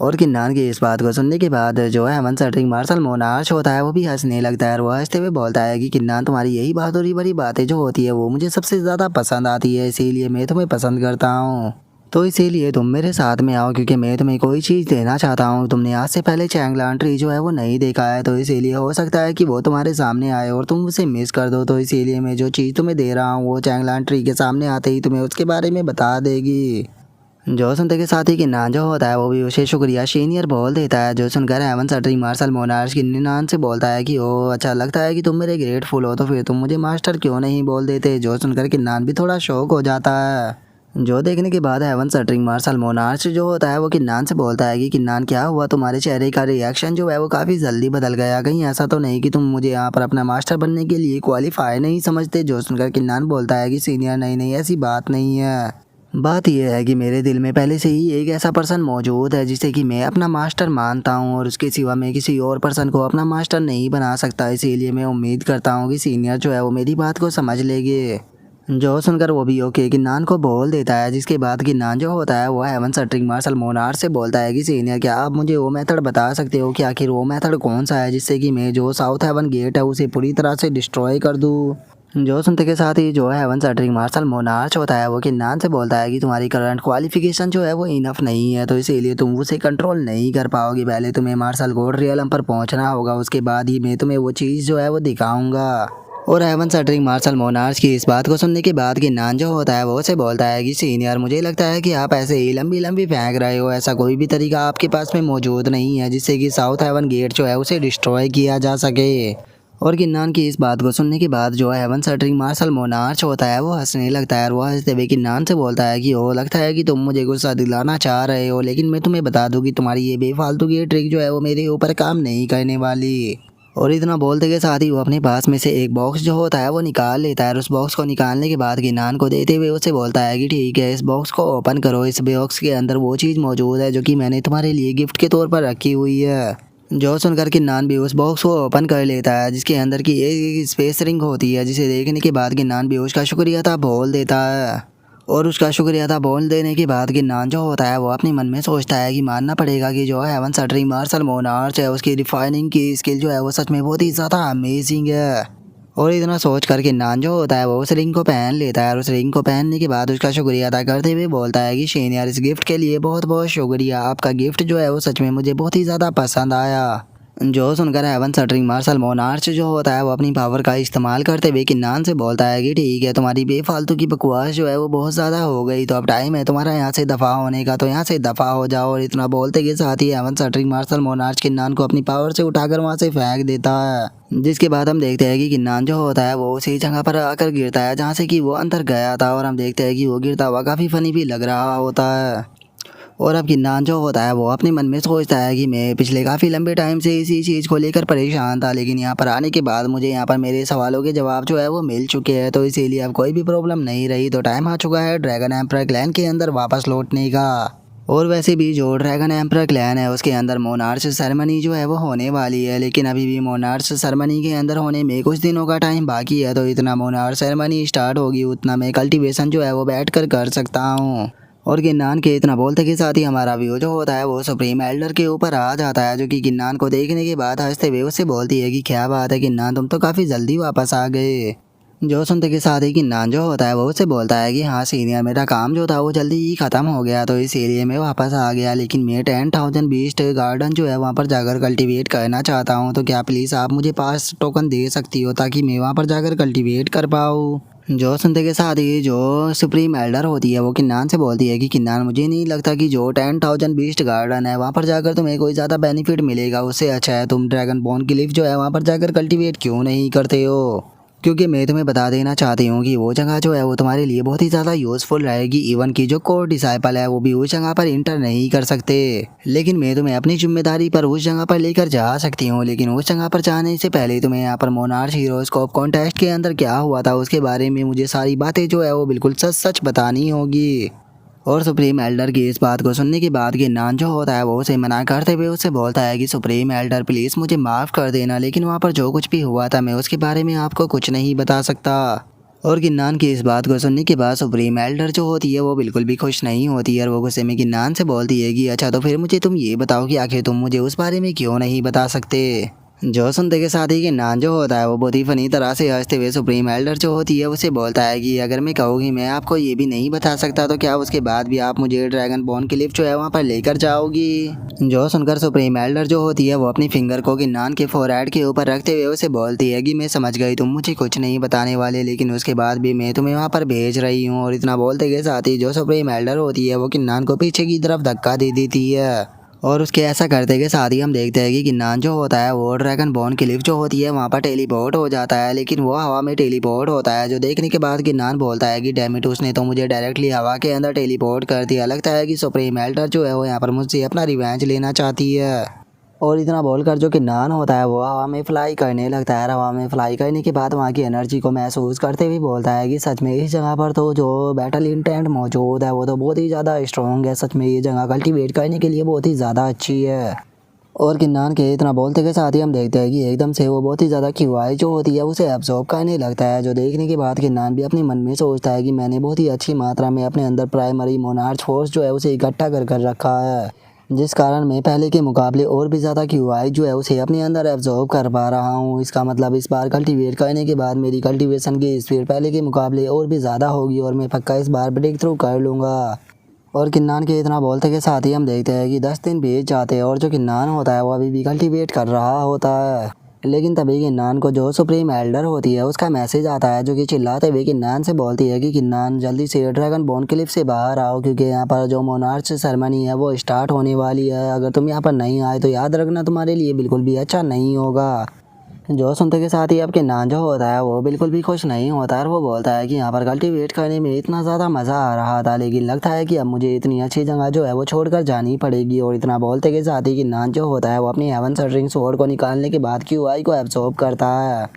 और किन्नान की इस बात को सुनने के बाद जो हेवन शटरिंग मार्शल मोनार्च होता है वो भी हंसने लगता है और वो हंसते हुए बोलता है कि किन्नान तुम्हारी यही बहादुरी भरी बातें जो होती है वो मुझे सबसे ज़्यादा पसंद आती है, इसीलिए मैं तुम्हें पसंद करता हूँ। तो इसीलिए तुम मेरे साथ में आओ क्योंकि मैं तुम्हें कोई चीज़ देना चाहता हूँ। तुमने आज से पहले चैंगलान ट्री जो है वो नहीं देखा है, तो इसीलिए हो सकता है कि वो तुम्हारे सामने आए और तुम उसे मिस कर दो। तो इसीलिए मैं जो चीज़ तुम्हें दे रहा हूँ वो चैंगलान ट्री के सामने आते ही तुम्हें उसके बारे में बता देगी। जो सुनते के साथ ही किन्नान जो होता है वो भी उसे शुक्रिया सीनियर बोल देता है। जो सुनकर हेवन शटरिंग मार्शल मोनार्च किन्नान से बोलता है कि ओ अच्छा, लगता है कि तुम मेरे ग्रेटफुल हो, तो फिर तुम मुझे मास्टर क्यों नहीं बोल देते। जो सुनकर किन्नान भी थोड़ा शौक हो जाता है। जो देखने के बाद हेवन शटरिंग मार्शल मोनार्च जो होता है वो किन्नान से बोलता है कि किन्नान क्या हुआ, तुम्हारे चेहरे का रिएक्शन जो है वो काफ़ी जल्दी बदल गया, कहीं ऐसा तो नहीं कि तुम मुझे यहाँ पर अपना मास्टर बनने के लिए क्वालिफाई नहीं समझते। जो सुनकर किन्नान बोलता है कि सीनियर नहीं नहीं, ऐसी बात नहीं है। बात यह है कि मेरे दिल में पहले से ही एक ऐसा पर्सन मौजूद है जिसे कि मैं अपना मास्टर मानता हूँ और उसके सिवा मैं किसी और पर्सन को अपना मास्टर नहीं बना सकता। इसीलिए मैं उम्मीद करता हूँ कि सीनियर जो है वो मेरी बात को समझ लेंगे। जो सुनकर वो भी ओके किन्नान को बोल देता है, जिसके बाद किन्नान जो होता है वो हेवन शटरिंग मार्शल मोनार्च से बोलता है कि सीनियर क्या आप मुझे वो मेथड बता सकते हो कि आखिर वो मेथड कौन सा है जिससे कि मैं जो साउथ हेवन गेट है उसे पूरी तरह से डिस्ट्रॉय कर दूँ। जो सुनते के साथ ही जो है हेवन सटरिंग मार्शल मोनार्च होता है वो किन्नान से बोलता है कि तुम्हारी करंट क्वालिफिकेशन जो है वो इनफ नहीं है, तो इसीलिए तुम उसे कंट्रोल नहीं कर पाओगी। पहले तुम्हें मार्शल गोड रियलम पर पहुंचना होगा, उसके बाद ही मैं तुम्हें वो चीज़ जो है वो दिखाऊंगा। और हेवन सटरिंग मार्शल मोनार्च की इस बात को सुनने के बाद किन्नान जो होता है वो उसे बोलता है कि सीनियर, मुझे लगता है कि आप ऐसे ही लंबी लंबी फेंक रहे हो। ऐसा कोई भी तरीका आपके पास में मौजूद नहीं है जिससे कि साउथ हेवन गेट जो है उसे डिस्ट्रॉय किया जा सके। और किन्नान की इस बात को सुनने के बाद जो है हेवन सटरिंग मार्शल मोनार्च होता है वो हंसने लगता है और वो हंसते हुए किन्नान से बोलता है कि ओ लगता है कि तुम मुझे गुस्सा दिलाना चाह रहे हो, लेकिन मैं तुम्हें बता दूं कि तुम्हारी ये बेफालतू की ट्रिक जो है वो मेरे ऊपर काम नहीं करने वाली। और इतना बोलते के साथ ही वो अपने पास में से एक बॉक्स जो होता है वो निकाल लेता है और उस बॉक्स को निकालने के बाद किन्नान को देते हुए उसे बोलता है कि ठीक है, इस बॉक्स को ओपन करो। इस बॉक्स के अंदर वो चीज़ मौजूद है जो कि मैंने तुम्हारे लिए गिफ्ट के तौर पर रखी हुई है। जो सुनकर किन्नान भी उस बॉक्स को ओपन कर लेता है जिसके अंदर की एक स्पेस रिंग होती है, जिसे देखने के बाद किन्नान भी उसका शुक्रिया था बोल देता है। और उसका शुक्रिया था बोल देने के बाद किन्नान जो होता है वो अपने मन में सोचता है कि मानना पड़ेगा कि जो है हेवन सटरिंग मार्शल मोनार्च है उसकी रिफाइनिंग की स्किल जो है वो सच में बहुत ही ज़्यादा अमेजिंग है। और इतना सोच कर किन्नान जो होता है वो उस रिंग को पहन लेता है और उस रिंग को पहनने के बाद उसका शुक्रिया अदा करते हुए बोलता है कि सीनियर, इस गिफ्ट के लिए बहुत बहुत शुक्रिया। आपका गिफ्ट जो है वो सच में मुझे बहुत ही ज़्यादा पसंद आया। जो सुनकर हेवन सटरिंग मार्शल मोनार्च जो होता है वो अपनी पावर का इस्तेमाल करते हुए किन्नान से बोलता है कि ठीक है, तुम्हारी बेफालतू की बकवास जो है वो बहुत ज़्यादा हो गई, तो अब टाइम है तुम्हारा यहाँ से दफ़ा होने का, तो यहाँ से दफ़ा हो जाओ। और इतना बोलते के साथ ही हेवन सटरिंग मार्शल मोनार्च किन्नान को अपनी पावर से उठाकर वहाँ से फेंक देता है। जिसके बाद हम देखते हैं कि किन्नान जो होता है वो उसी जगह पर आकर गिरता है जहाँ से कि वो अंदर गया था, और हम देखते हैं कि वो गिरता हुआ काफ़ी फनी भी लग रहा होता है। और अब किन्नान जो होता है वो अपने मन में सोचता है कि मैं पिछले काफ़ी लंबे टाइम से इसी चीज़ को लेकर परेशान था, लेकिन यहाँ पर आने के बाद मुझे यहाँ पर मेरे सवालों के जवाब जो है वो मिल चुके हैं, तो इसीलिए अब कोई भी प्रॉब्लम नहीं रही। तो टाइम आ चुका है ड्रैगन एम्परर क्लैन के अंदर वापस लौटने का। और वैसे भी जो ड्रैगन एम्परर क्लैन है उसके अंदर मोनार्च सेरेमनी जो है वो होने वाली है, लेकिन अभी भी मोनार्च सेरेमनी के अंदर होने में कुछ दिनों का टाइम बाकी है। तो इतना मोनार्च सेरेमनी स्टार्ट होगी उतना मैं कल्टीवेशन जो है वो बैठ कर सकता हूँ। और किन्नान के इतना बोलते के साथ ही हमारा व्यू जो होता है वो सुप्रीम एल्डर के ऊपर आ जाता है, जो कि किन्नान को देखने के बाद हंसते हुए उससे बोलती है कि क्या बात है किन्नान, तुम तो काफ़ी जल्दी वापस आ गए। जो सुनते के साथ ही किन्नान जो होता है वो उससे बोलता है कि हाँ सीनियर, मेरा काम जो था वो जल्दी ही ख़त्म हो गया, तो इसीलिए मैं वापस आ गया, लेकिन मैं 10,000 बीस्ट गार्डन जो है वहाँ पर जाकर कल्टीवेट करना चाहता हूँ, तो क्या प्लीज़ आप मुझे 5 टोकन दे सकती हो ताकि मैं वहाँ पर जाकर कल्टीवेट कर पाऊँ। जो सुनते के साथ ही जो सुप्रीम एल्डर होती है वो किन्नान से बोलती है कि किन्नान, मुझे नहीं लगता कि जो 10,000 बीस्ट गार्डन है वहाँ पर जाकर तुम्हें कोई ज़्यादा बेनिफिट मिलेगा। उससे अच्छा है तुम ड्रैगन बोन की लिफ जो है वहाँ पर जाकर कल्टीवेट क्यों नहीं करते हो, क्योंकि मैं तुम्हें बता देना चाहती हूँ कि वो जगह जो है वो तुम्हारे लिए बहुत ही ज़्यादा यूज़फुल रहेगी। इवन की जो कोर डिसाइपल है वो भी उस जगह पर इंटर नहीं कर सकते, लेकिन मैं तुम्हें अपनी जिम्मेदारी पर उस जगह पर लेकर जा सकती हूँ। लेकिन उस जगह पर जाने से पहले तुम्हें यहाँ पर मोनार्च हीरोस्कोप कॉन्टेस्ट के अंदर क्या हुआ था उसके बारे में मुझे सारी बातें जो है वो बिल्कुल सच सच बतानी होगी। और सुप्रीम एल्डर की इस बात को सुनने के बाद किन्नान जो होता है वो उसे मना करते हुए उससे बोलता है कि सुप्रीम एल्डर प्लीज़ मुझे माफ़ कर देना, लेकिन वहाँ पर जो कुछ भी हुआ था मैं उसके बारे में आपको कुछ नहीं बता सकता। और किन्नान की इस बात को सुनने के बाद सुप्रीम एल्डर जो होती है वो बिल्कुल भी खुश नहीं होती है और वो गुस्से में किन्नान से बोलती है कि अच्छा तो फिर मुझे तुम ये बताओ कि आखिर तुम मुझे उस बारे में क्यों नहीं बता सकते। जो सुनते के साथ ही किन्नान जो होता है वो बहुत ही फनी तरह से हंसते हुए सुप्रीम एल्डर जो होती है उसे बोलता है कि अगर मैं कहूँगी मैं आपको ये भी नहीं बता सकता तो क्या उसके बाद भी आप मुझे ड्रैगन बोन की लिफ्ट जो है वहाँ पर लेकर जाओगी। जो सुनकर सुप्रीम एल्डर जो होती है वो अपनी फिंगर को किन्नान के फोरहेड के ऊपर रखते हुए उसे बोलती है कि मैं समझ गई तुम मुझे कुछ नहीं बताने वाले, लेकिन उसके बाद भी मैं तुम्हें वहाँ पर भेज रही हूँ। और इतना बोलते के साथ ही जो सुप्रीम एल्डर होती है वो किन्नान को पीछे की तरफ धक्का दे देती है। और उसके ऐसा करते के साथ ही हम देखते हैं कि किन्नान जो होता है वो ड्रैगन बोन की लिफ्ट जो होती है वहाँ पर टेलीपोर्ट हो जाता है, लेकिन वो हवा में टेलीपोर्ट होता है। जो देखने के बाद किन्नान बोलता है कि डैमिट, उसने तो मुझे डायरेक्टली हवा के अंदर टेलीपोर्ट कर दिया। लगता है कि सुप्रीम एल्डर जो है वो यहाँ पर मुझसे अपना रिवेंज लेना चाहती है। और इतना बोलकर जो किन्नान होता है वो हवा में फ्लाई करने लगता है। हवा में फ्लाई करने के बाद वहाँ की एनर्जी को महसूस करते हुए बोलता है कि सच में इस जगह पर तो जो बैटल इंटेंट मौजूद है वो तो बहुत ही ज़्यादा स्ट्रॉन्ग है। सच में ये जगह कल्टीवेट करने के लिए बहुत ही ज़्यादा अच्छी है। और किन्नान के इतना बोलते के साथ ही हम देखते हैं कि एकदम से वो बहुत ही ज़्यादा क्यूआई जो होती है उसे एब्जॉर्ब करने लगता है। जो देखने के बाद किन्नान भी अपने मन में सोचता है कि मैंने बहुत ही अच्छी मात्रा में अपने अंदर प्राइमरी मोनार्च फोर्स जो है उसे इकट्ठा कर रखा है। जिस कारण मैं पहले के मुकाबले और भी ज़्यादा क्यूआई जो है उसे अपने अंदर एब्जॉर्ब कर पा रहा हूँ। इसका मतलब इस बार कल्टीवेट करने के बाद मेरी कल्टीवेशन की स्पीड पहले के मुकाबले और भी ज़्यादा होगी और मैं पक्का इस बार ब्रेक थ्रू कर लूँगा। और किन्नान के इतना बोलते के साथ ही हम देखते हैं कि 10 दिन बीत जाते हैं और जो किन्नान होता है वो अभी भी कल्टीवेट कर रहा होता है। लेकिन तभी किन्नान को जो सुप्रीम एल्डर होती है उसका मैसेज आता है, जो कि चिल्लाते हुए किन्नान से बोलती है कि किन्नान जल्दी से ड्रैगन बोन क्लिफ से बाहर आओ, क्योंकि यहाँ पर जो मोनार्च सेरेमनी है वो स्टार्ट होने वाली है। अगर तुम यहाँ पर नहीं आए तो याद रखना तुम्हारे लिए बिल्कुल भी अच्छा नहीं होगा। जो सुनते के साथ ही अब किन्नान जो होता है वो बिल्कुल भी खुश नहीं होता और वो बोलता है कि यहाँ पर कल्टीवेट करने में इतना ज़्यादा मज़ा आ रहा था, लेकिन लगता है कि अब मुझे इतनी अच्छी जगह जो है वो छोड़कर जानी पड़ेगी। और इतना बोलते के साथ ही किन्नान जो होता है वो अपनी हेवन शटरिंग स्वॉर्ड को निकालने के बाद क्यूआई को एब्जॉर्ब करता है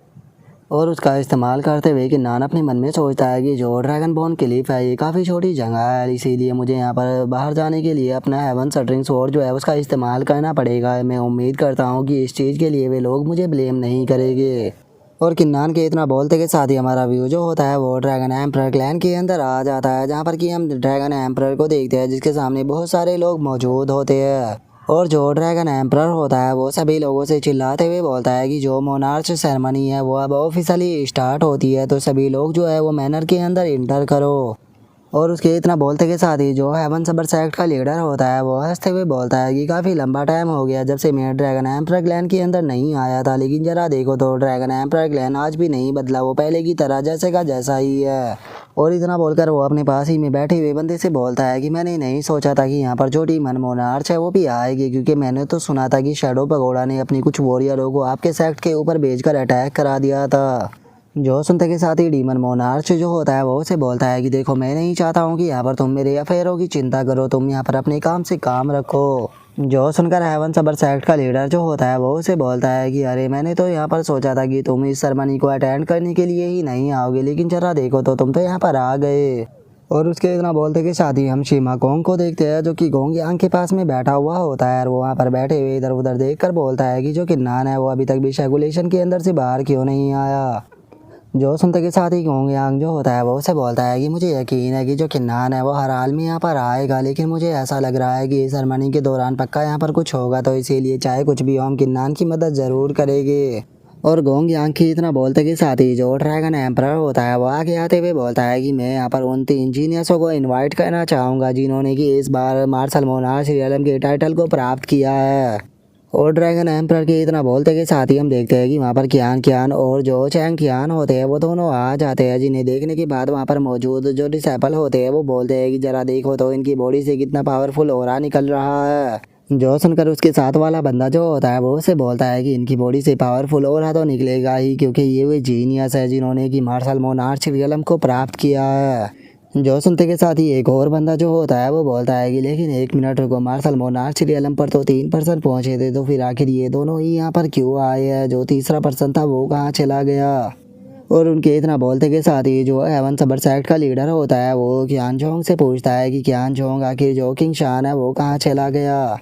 और उसका इस्तेमाल करते हुए किन्नान अपने मन में सोचता है कि जो ड्रैगन बोन क्लिफ है ये काफ़ी छोटी जगह है, इसीलिए मुझे यहाँ पर बाहर जाने के लिए अपना हेवन शटरिंग स्वॉर्ड जो है उसका इस्तेमाल करना पड़ेगा। मैं उम्मीद करता हूँ कि इस चीज़ के लिए वे लोग मुझे ब्लेम नहीं करेंगे। और किन्नान के इतना बोलते के साथ ही हमारा व्यू जो होता है वो ड्रैगन एम्परर क्लैन के अंदर आ जाता है, जहाँ पर कि हम ड्रैगन एम्परर को देखते हैं जिसके सामने बहुत सारे लोग मौजूद होते हैं। और जो ड्रैगन एम्परर होता है वो सभी लोगों से चिल्लाते हुए बोलता है कि जो मोनार्च सेरेमनी है वो अब ऑफिशियली स्टार्ट होती है, तो सभी लोग जो है वो मैनर के अंदर इंटर करो। और उसके इतना बोलते के साथ ही जो हेवन सबर सेक्ट का लीडर होता है वो हंसते हुए बोलता है कि काफ़ी लंबा टाइम हो गया जब से मैं ड्रैगन एम्परर क्लैन के अंदर नहीं आया था, लेकिन जरा देखो तो ड्रैगन एम्परर क्लैन आज भी नहीं बदला, वो पहले की तरह जैसे का जैसा ही है। और इतना बोलकर वो अपने पास ही में बैठे हुए बंदे से बोलता है कि मैंने नहीं सोचा था कि यहाँ पर जो टीम मोनार्च है वो भी आएगी, क्योंकि मैंने तो सुना था कि शैडो पगोड़ा ने अपनी कुछ वॉरियरों को आपके सेक्ट के ऊपर भेजकर अटैक करा दिया था। जो सुनते के साथ ही डीमन मोनार्च जो होता है वो उसे बोलता है कि देखो मैं नहीं चाहता हूँ कि यहाँ पर तुम मेरे अफेयरों की चिंता करो, तुम यहाँ पर अपने काम से काम रखो। जो सुनकर हेवन सबर सेक्ट का लीडर जो होता है वो उसे बोलता है कि अरे मैंने तो यहाँ पर सोचा था कि तुम इस सेरेमनी को अटेंड करने के लिए ही नहीं आओगे, लेकिन जरा देखो तो तुम तो यहाँ पर आ गए। और उसके इतना बोलते के साथ ही हम शीमा गोंग को देखते हैं, जो कि गोंग यांग के पास में बैठा हुआ होता है और वो वहाँ पर बैठे हुए इधर उधर देखकर बोलता है कि जो किन्नान है वो अभी तक भी शेगुलेशन के अंदर से बाहर क्यों नहीं आया। जो सुनते के साथ ही गोंग यांग जो होता है वो उसे बोलता है कि मुझे यकीन है कि जो किन्नान है वो हर हाल में यहाँ पर आएगा, लेकिन मुझे ऐसा लग रहा है कि इस सेरेमनी के दौरान पक्का यहाँ पर कुछ होगा, तो इसीलिए चाहे कुछ भी हो हम किन्नान की मदद ज़रूर करेंगे। और गोंग यांग की इतना बोलते के साथ ही जो ड्रैगन एम्परर होता है वो आगे आते हुए बोलता है कि मैं यहाँ पर उन 3 जीनियसों को इनवाइट करना चाहूँगा जिन्होंने कि इस बार मार्शल मोनार्च रियलम के टाइटल को प्राप्त किया है। और ड्रैगन एम्परर के इतना बोलते के साथ ही हम देखते हैं कि वहाँ पर कियान कियान और जो चैंग कियान होते हैं वो दोनों आ जाते हैं, जिन्हें देखने के बाद वहाँ पर मौजूद जो डिसेबल होते हैं वो बोलते हैं कि जरा देखो तो इनकी बॉडी से कितना पावरफुल ऑरा निकल रहा है। जो सुनकर उसके साथ वाला बंदा जो होता है वो उसे बोलता है कि इनकी बॉडी से पावरफुल ऑरा तो निकलेगा ही, क्योंकि ये वे जीनियस है जिन्होंने कि मार्शल मोनार्च रियलम को प्राप्त किया है। जो सुनते के साथ ही एक और बंदा जो होता है वो बोलता है कि लेकिन 1 मिनट रुको, मार्शल मोनार्च रियलम पर तो 3% पहुंचे थे, तो फिर आखिर ये दोनों ही यहाँ पर क्यों आए हैं, जो तीसरा पर्सन था वो कहाँ चला गया। और उनके इतना बोलते के साथ ही जो हेवन सबर सेक्ट का लीडर होता है वो कियान जोंग से पूछता है कि कियान जोंग आखिर जो किंग शान है वो कहाँ चला गया।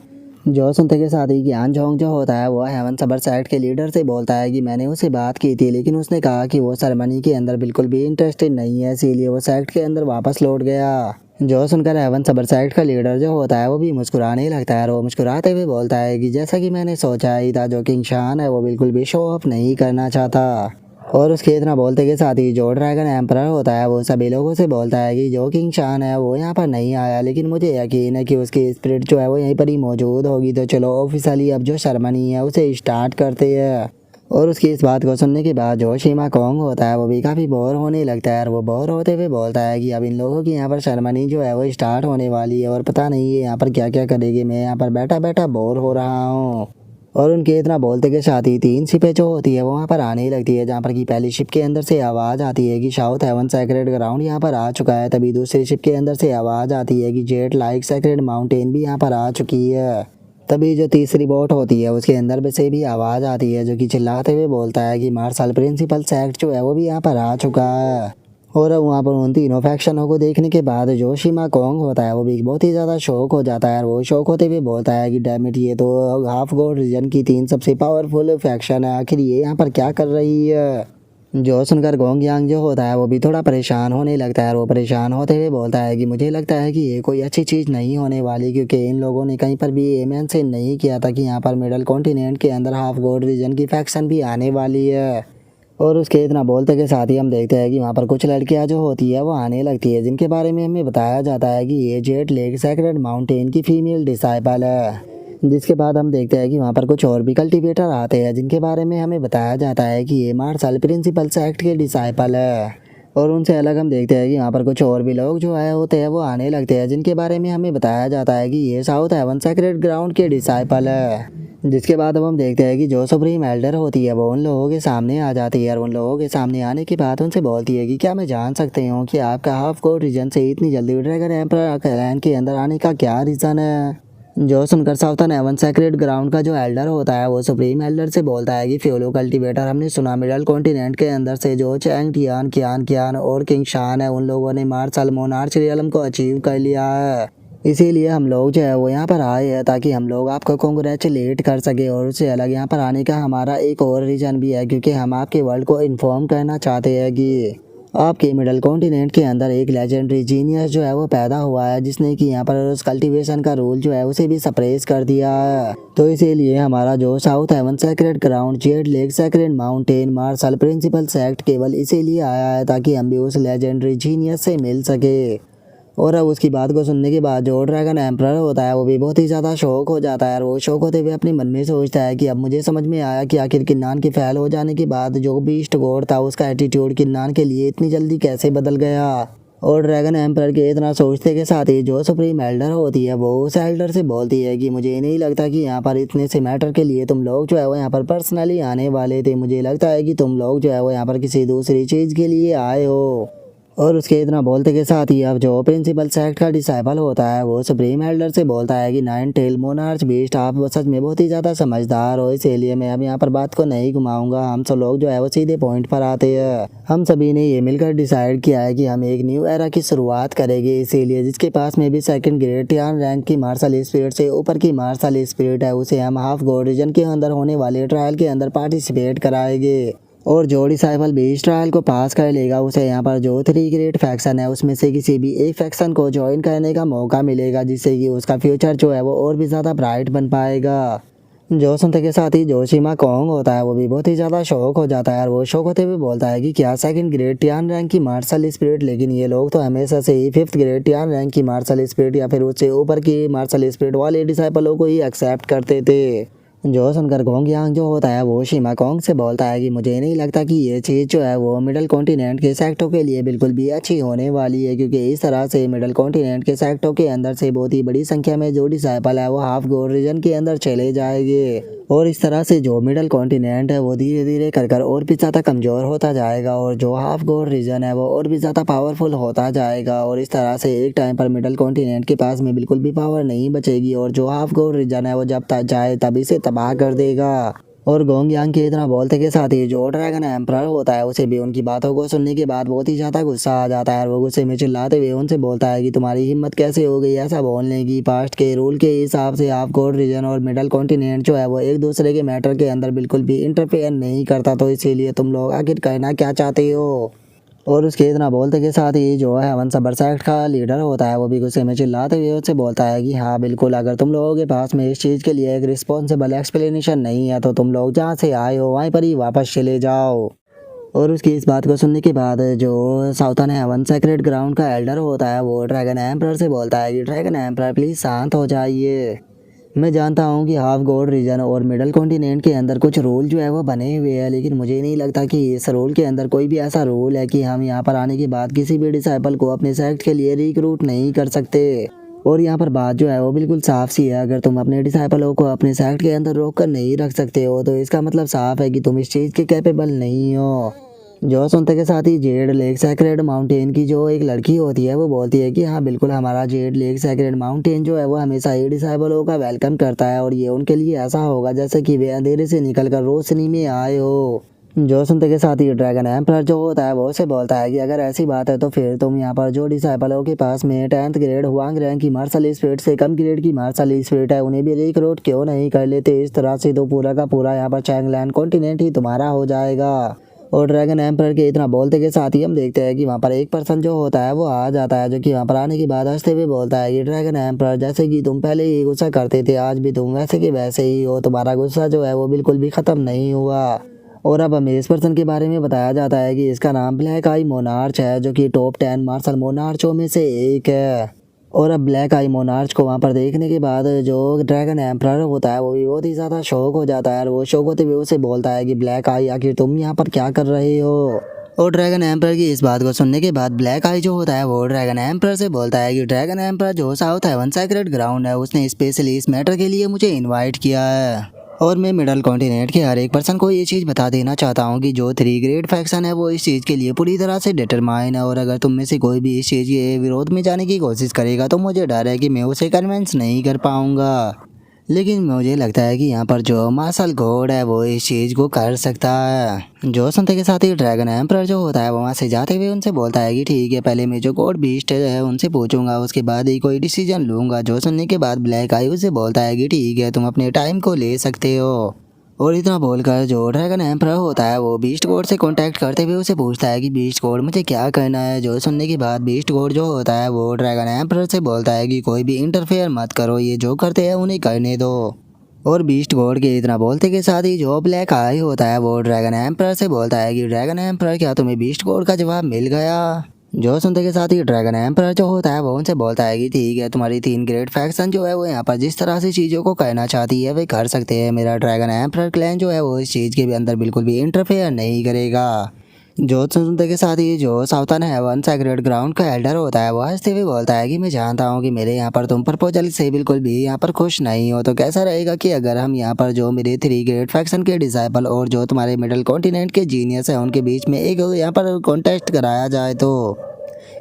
जो सुनते के साथ ही कियान जोंग जो होता है वो हेवन सबर सेक्ट के लीडर से बोलता है कि मैंने उससे बात की थी, लेकिन उसने कहा कि वो सेरेमनी के अंदर बिल्कुल भी इंटरेस्टेड नहीं है, इसीलिए वो सेक्ट के अंदर वापस लौट गया। जो सुनकर हेवन सबर सेक्ट का लीडर जो होता है वो भी मुस्कुराने लगता है और वो मुस्कुराते हुए बोलता है कि जैसा कि मैंने सोचा ही था, जो किंग शान है वो बिल्कुल भी शो ऑफ नहीं करना चाहता। और उसके इतना बोलते के साथ ही जो ड्रैगन एम्परर होता है वो सभी लोगों से बोलता है कि जो किंग शान है वो यहाँ पर नहीं आया, लेकिन मुझे यकीन है कि उसकी स्पिरिट जो है वो यहीं पर ही मौजूद होगी, तो चलो ऑफिशियली अब जो सेरेमनी है उसे स्टार्ट करते हैं। और उसकी इस बात को सुनने के बाद जो शीमा कोंग होता है वो भी काफ़ी बोर होने लगता है और वो बोर होते हुए बोलता है कि अब इन लोगों की यहाँ पर सेरेमनी जो है वो स्टार्ट होने वाली है और पता नहीं है यहाँ पर क्या क्या करेगी, मैं यहाँ पर बैठा बैठा बोर हो रहा हूँ। और उनके इतना बोलते के साथ ही 3 शिपें जो होती है वो वहाँ पर आने लगती है, जहाँ पर कि पहली शिप के अंदर से आवाज़ आती है कि साउथ हेवन सेक्रेड ग्राउंड यहाँ पर आ चुका है। तभी दूसरी शिप के अंदर से आवाज़ आती है कि जेट लाइक सेक्रेड माउंटेन भी यहाँ पर आ चुकी है। तभी जो तीसरी बोट होती है उसके अंदर से भी आवाज़ आती है, जो कि चिल्लाते हुए बोलता है कि मार्शल प्रिंसिपल सेक्ट जो है वो भी यहाँ पर आ चुका है। और अब वहाँ पर उन तीनों फैक्शनों को देखने के बाद जो शीमा कोंग होता है वो भी बहुत ही ज़्यादा शौक हो जाता है और वो शौक होते हुए बोलता है कि डैम इट, ये तो हाफ गॉड रीजन की 3 सबसे पावरफुल फैक्शन है, आखिर ये यहाँ पर क्या कर रही है। जो सुनकर गोंग यांग जो होता है वो भी थोड़ा परेशान होने लगता है और वो परेशान होते हुए बोलता है कि मुझे लगता है कि ये कोई अच्छी चीज़ नहीं होने वाली, क्योंकि इन लोगों ने कहीं पर भी ये मेंशन नहीं किया था कि यहाँ पर मिडल कॉन्टिनेंट के अंदर हाफ गोड रीजन की फैक्शन भी आने वाली है। और उसके इतना बोलते के साथ ही हम देखते हैं कि वहाँ पर कुछ लड़कियाँ जो होती है वो आने लगती है, जिनके बारे में हमें बताया जाता है कि ये जेड लेक सेक्रेड माउंटेन की फीमेल डिसाइपल है। जिसके बाद हम देखते हैं कि वहाँ पर कुछ और भी कल्टीवेटर आते हैं, जिनके बारे में हमें बताया जाता है कि ये मार्शल प्रिंसिपल सेक्ट के डिसाइपल है। और उनसे अलग हम देखते हैं कि यहाँ पर कुछ और भी लोग जो आए होते हैं वो आने लगते हैं, जिनके बारे में हमें बताया जाता है कि ये साउथ हेवन सेक्रेड ग्राउंड के डिसाइपल है। जिसके बाद अब हम देखते हैं कि जो सुप्रीम एल्डर होती है वो उन लोगों के सामने आ जाती है और उन लोगों के सामने आने के बाद उनसे बोलती है कि क्या मैं जान सकती हूँ कि आपका हाफ कोड रीजन से इतनी जल्दी ड्रैगन एम्परर क्लैन के अंदर आने का क्या रीज़न है। जो सुनकर साउथर्न हेवन सेक्रेड ग्राउंड का जो एल्डर होता है वो सुप्रीम एल्डर से बोलता है कि फ्योलो कल्टीवेटर, हमने सुना मिडल कॉन्टिनेंट के अंदर से जो चैंग टियान कियान कियान और किंग शान है उन लोगों ने मार्शल मोनार्च रियलम को अचीव कर लिया है। इसीलिए हम लोग जो है वो यहाँ पर आए हैं ताकि हम लोग आपको कॉन्ग्रेचुलेट कर सके। और उससे अलग यहाँ पर आने का हमारा एक और रीज़न भी है, क्योंकि हम आपके वर्ल्ड को इन्फॉर्म करना चाहते हैं कि आपके मिडल कॉन्टिनेंट के अंदर एक लेजेंडरी जीनियस जो है वो पैदा हुआ है, जिसने कि यहाँ पर उस कल्टीवेशन का रूल जो है उसे भी सप्रेस कर दिया है। तो इसीलिए हमारा जो south heaven sacred ground jade lake sacred mountain martial principal sect केवल इसीलिए आया है ताकि हम भी उस लेजेंडरी जीनियस से मिल सके। और अब उसकी बात को सुनने के बाद जो ड्रैगन एम्परर होता है वो भी बहुत ही ज़्यादा शौक हो जाता है और वो शौक होते हुए अपने मन में सोचता है कि अब मुझे समझ में आया कि आखिर किन्नान के फेल हो जाने के बाद जो बीस्ट गॉड था उसका एटीट्यूड किन्नान के लिए इतनी जल्दी कैसे बदल गया। और ड्रैगन एम्परर के इतना सोचते के साथ ही जो सुप्रीम एल्डर होती है वो उस एल्डर से बोलती है कि मुझे नहीं लगता कि यहाँ पर इतने से मैटर के लिए तुम लोग जो है वो यहाँ पर पर्सनली आने वाले थे। मुझे लगता है कि तुम लोग जो है वो यहाँ पर किसी दूसरी चीज़ के लिए आए हो। और उसके इतना बोलते के साथ ही अब जो प्रिंसिपल सेक्ट का डिसाइपल होता है वो सुप्रीम एल्डर से बोलता है कि नाइन टेल मोनार्च बीस्ट, आप सच में बहुत ही ज़्यादा समझदार हो, इसीलिए मैं अब यहाँ पर बात को नहीं घुमाऊंगा। हम सब लोग जो है वो सीधे पॉइंट पर आते हैं। हम सभी ने ये मिलकर डिसाइड किया है कि हम एक न्यू एरा की शुरुआत करेंगे, इसीलिए जिसके पास में भी सेकंड ग्रेड टियान रैंक की मार्शल स्पिरिट से ऊपर की मार्शल स्पिरिट है उसे हम हाफ गॉड रीजन के अंदर होने वाले ट्रायल के अंदर पार्टिसिपेट कराएंगे। और जो डिसाइपल भी इस ट्रायल को पास कर लेगा उसे यहाँ पर जो 3 ग्रेड फैक्शन है उसमें से किसी भी एक फैक्शन को ज्वाइन करने का मौका मिलेगा, जिससे कि उसका फ्यूचर जो है वो और भी ज़्यादा ब्राइट बन पाएगा। जो सुनते के साथ ही जो शिमा कोंग होता है वो भी बहुत ही ज़्यादा शौक हो जाता है और वो शौक होते हुए बोलता है कि क्या सेकंड ग्रेड टियान रैंक की मार्शल स्पिरिट, लेकिन ये लोग तो हमेशा से ही 5th ग्रेड टियान रैंक की मार्शल स्पिरिट या फिर उससे ऊपर की मार्शल स्पिरिट वाले डिसाइपलों को ही एक्सेप्ट करते थे। जो सुनकर गोंग यांग जो होता है वो शिमा कोंग से बोलता है कि मुझे नहीं लगता कि ये चीज़ जो है वो मिडल कॉन्टिनेंट के सेक्टों के लिए बिल्कुल भी अच्छी होने वाली है, क्योंकि इस तरह से मिडल कॉन्टिनेंट के सेक्टों के अंदर से बहुत ही बड़ी संख्या में जो डिसाइपल है वो हाफ गोड रीजन के अंदर चले जाएंगे। और इस तरह से जो मिडल कॉन्टिनेंट है वो धीरे धीरे कर और भी ज़्यादा कमज़ोर होता जाएगा और जो हाफ गोड रीजन है वो और भी ज़्यादा पावरफुल होता जाएगा। और इस तरह से एक टाइम पर मिडल कॉन्टिनेंट के पास में बिल्कुल भी पावर नहीं बचेगी और जो हाफ गोड रीजन है वो जब तक जाए तभी से तबाह कर देगा। और गोंग यांग के इतना बोलते के साथ ही जो ड्रैगन एम्परर होता है उसे भी उनकी बातों को सुनने के बाद बहुत ही ज़्यादा गुस्सा आ जाता है और वो गुस्से में चिल्लाते हुए उनसे बोलता है कि तुम्हारी हिम्मत कैसे हो गई ऐसा बोलने की। पास्ट के रूल के हिसाब से हाफ गोड रीजन और मिडल कॉन्टिनेंट जो है वो एक दूसरे के मैटर के अंदर बिल्कुल भी इंटरफेयर नहीं करता, तो इसीलिए तुम लोग आखिर कहना क्या चाहते हो। और उसके इतना बोलते के साथ ही जो है हवन सबर सेक्ट का लीडर होता है वो भी गुस्से में चिल्लाते हुए उससे बोलता है कि हाँ बिल्कुल, अगर तुम लोगों के पास में इस चीज़ के लिए एक रिस्पॉन्सिबल एक्सप्लेनेशन नहीं है तो तुम लोग जहाँ से आए हो वहीं पर ही वापस चले जाओ। और उसकी इस बात को सुनने के बाद जो साउथर्न हेवन सेक्रेड ग्राउंड का एल्डर होता है वो ड्रैगन एम्परर से बोलता है कि ड्रैगन एम्परर प्लीज़ शांत हो जाइए। मैं जानता हूँ कि हाफ गॉड रीजन और मिडल कॉन्टिनेंट के अंदर कुछ रूल जो है वो बने हुए हैं, लेकिन मुझे नहीं लगता कि इस रूल के अंदर कोई भी ऐसा रूल है कि हम यहाँ पर आने के बाद किसी भी डिसाइपल को अपने सेक्ट के लिए रिक्रूट नहीं कर सकते। और यहाँ पर बात जो है वो बिल्कुल साफ सी है, अगर तुम अपने डिसाइपलों को अपने सेक्ट के अंदर रोक कर नहीं रख सकते हो तो इसका मतलब साफ है कि तुम इस चीज़ के कैपेबल नहीं हो। जो सुनते के साथ ही जेड लेक सेक्रेड माउंटेन की जो एक लड़की होती है वो बोलती है कि हाँ बिल्कुल, हमारा जेड लेक सेक्रेड माउंटेन जो है वो हमेशा ही डिसाइबलों का वेलकम करता है और ये उनके लिए ऐसा होगा जैसे कि वे अंधेरे से निकलकर रोशनी में आए हो। जो सुनते के साथ ही ड्रैगन एम्परर जो होता है वो उसे बोलता है कि अगर ऐसी बात है तो फिर तुम यहाँ पर जो डिसाइपलों के पास में 10th ग्रेड हुआंग रैंक की मार्शल स्पिरिट से कम ग्रेड की मार्शल स्पिरिट है उन्हें भी रिक्रूट क्यों नहीं कर लेते। इस तरह से तो पूरा का पूरा यहाँ पर चैंगलैंड कॉन्टिनेंट ही तुम्हारा हो जाएगा। और ड्रैगन एम्परर के इतना बोलते के साथ ही हम देखते हैं कि वहाँ पर एक पर्सन जो होता है वो आ जाता है, जो कि वहाँ पर आने के बाद हंसते हुए बोलता है कि ड्रैगन एम्परर, जैसे कि तुम पहले ही गुस्सा करते थे आज भी तुम वैसे के वैसे ही हो, तुम्हारा गुस्सा जो है वो बिल्कुल भी ख़त्म नहीं हुआ। और अब हमें इस पर्सन के बारे में बताया जाता है कि इसका नाम ब्लैक आई मोनार्च है, जो कि टॉप 10 मार्शल मोनार्चों में से एक है। और अब ब्लैक आई मोनार्च को वहाँ पर देखने के बाद जो ड्रैगन एम्परर होता है वो भी बहुत ही ज़्यादा शौक हो जाता है, और वो शौक होते हुए उसे बोलता है कि ब्लैक आई आखिर तुम यहाँ पर क्या कर रहे हो। और ड्रैगन एम्परर की इस बात को सुनने के बाद ब्लैक आई जो होता है वो ड्रैगन एम्परर से बोलता है कि ड्रैगन एम्परर जो साउथ हेवन सेक्रेट ग्राउंड है उसने स्पेशली इस मैटर के लिए मुझे इनवाइट किया है, और मैं मिडल कॉन्टिनेंट के हर एक पर्सन को ये चीज़ बता देना चाहता हूँ कि जो 3 ग्रेट फैक्शन है वो इस चीज़ के लिए पूरी तरह से डिटरमाइन है, और अगर तुम में से कोई भी इस चीज़ के विरोध में जाने की कोशिश करेगा तो मुझे डर है कि मैं उसे कन्विंस नहीं कर पाऊँगा। लेकिन मुझे लगता है कि यहाँ पर जो मार्शल गॉड है वो इस चीज़ को कर सकता है। जो सुनते के साथ ही ड्रैगन एम्परर जो होता है वो वहाँ से जाते हुए उनसे बोलता है कि ठीक है, पहले मैं जो गॉड बीस्ट है उनसे पूछूंगा, उसके बाद ही कोई डिसीजन लूँगा। जो सुनने के बाद ब्लैक आई उससे बोलता है कि ठीक है, तुम अपने टाइम को ले सकते हो। और इतना बोलकर जो ड्रैगन एम्परर होता है वो बीस्ट गॉड से कांटेक्ट करते हुए उसे पूछता है कि बीस्ट गॉड मुझे क्या करना है। जो सुनने के बाद बीस्ट गॉड जो होता है वो ड्रैगन एम्परर से बोलता है कि कोई भी इंटरफेयर मत करो, ये जो करते हैं उन्हें करने दो। और बीस्ट गॉड के इतना बोलते के साथ ही जो ब्लैक आई होता है वो ड्रैगन एम्परर से बोलता है कि ड्रैगन एम्परर क्या तुम्हें बीस्ट गॉड का जवाब मिल गया। जो सुनते के साथ ही ड्रैगन एम्परर जो होता है वो उनसे बोलता है कि ठीक है, तुम्हारी 3 ग्रेट फैक्शन जो है वो यहाँ पर जिस तरह से चीज़ों को करना चाहती है वे कर सकते हैं। मेरा ड्रैगन एम्परर क्लैन जो है वो इस चीज़ के भी अंदर बिल्कुल भी इंटरफेयर नहीं करेगा। जो सुनते के साथ ही जो साउथर्न हेवन सेक्रेट ग्राउंड का एल्डर होता है वो हंसते हुए बोलता है कि मैं जानता हूँ कि मेरे यहाँ पर तुम प्रपोजल से बिल्कुल भी यहाँ पर खुश नहीं हो, तो कैसा रहेगा कि अगर हम यहाँ पर जो मेरे 3 ग्रेट फैक्शन के डिसाइपल और जो तुम्हारे मिडल कॉन्टिनेंट के जीनियस है उनके बीच में एक यहाँ पर कॉन्टेस्ट कराया जाए। तो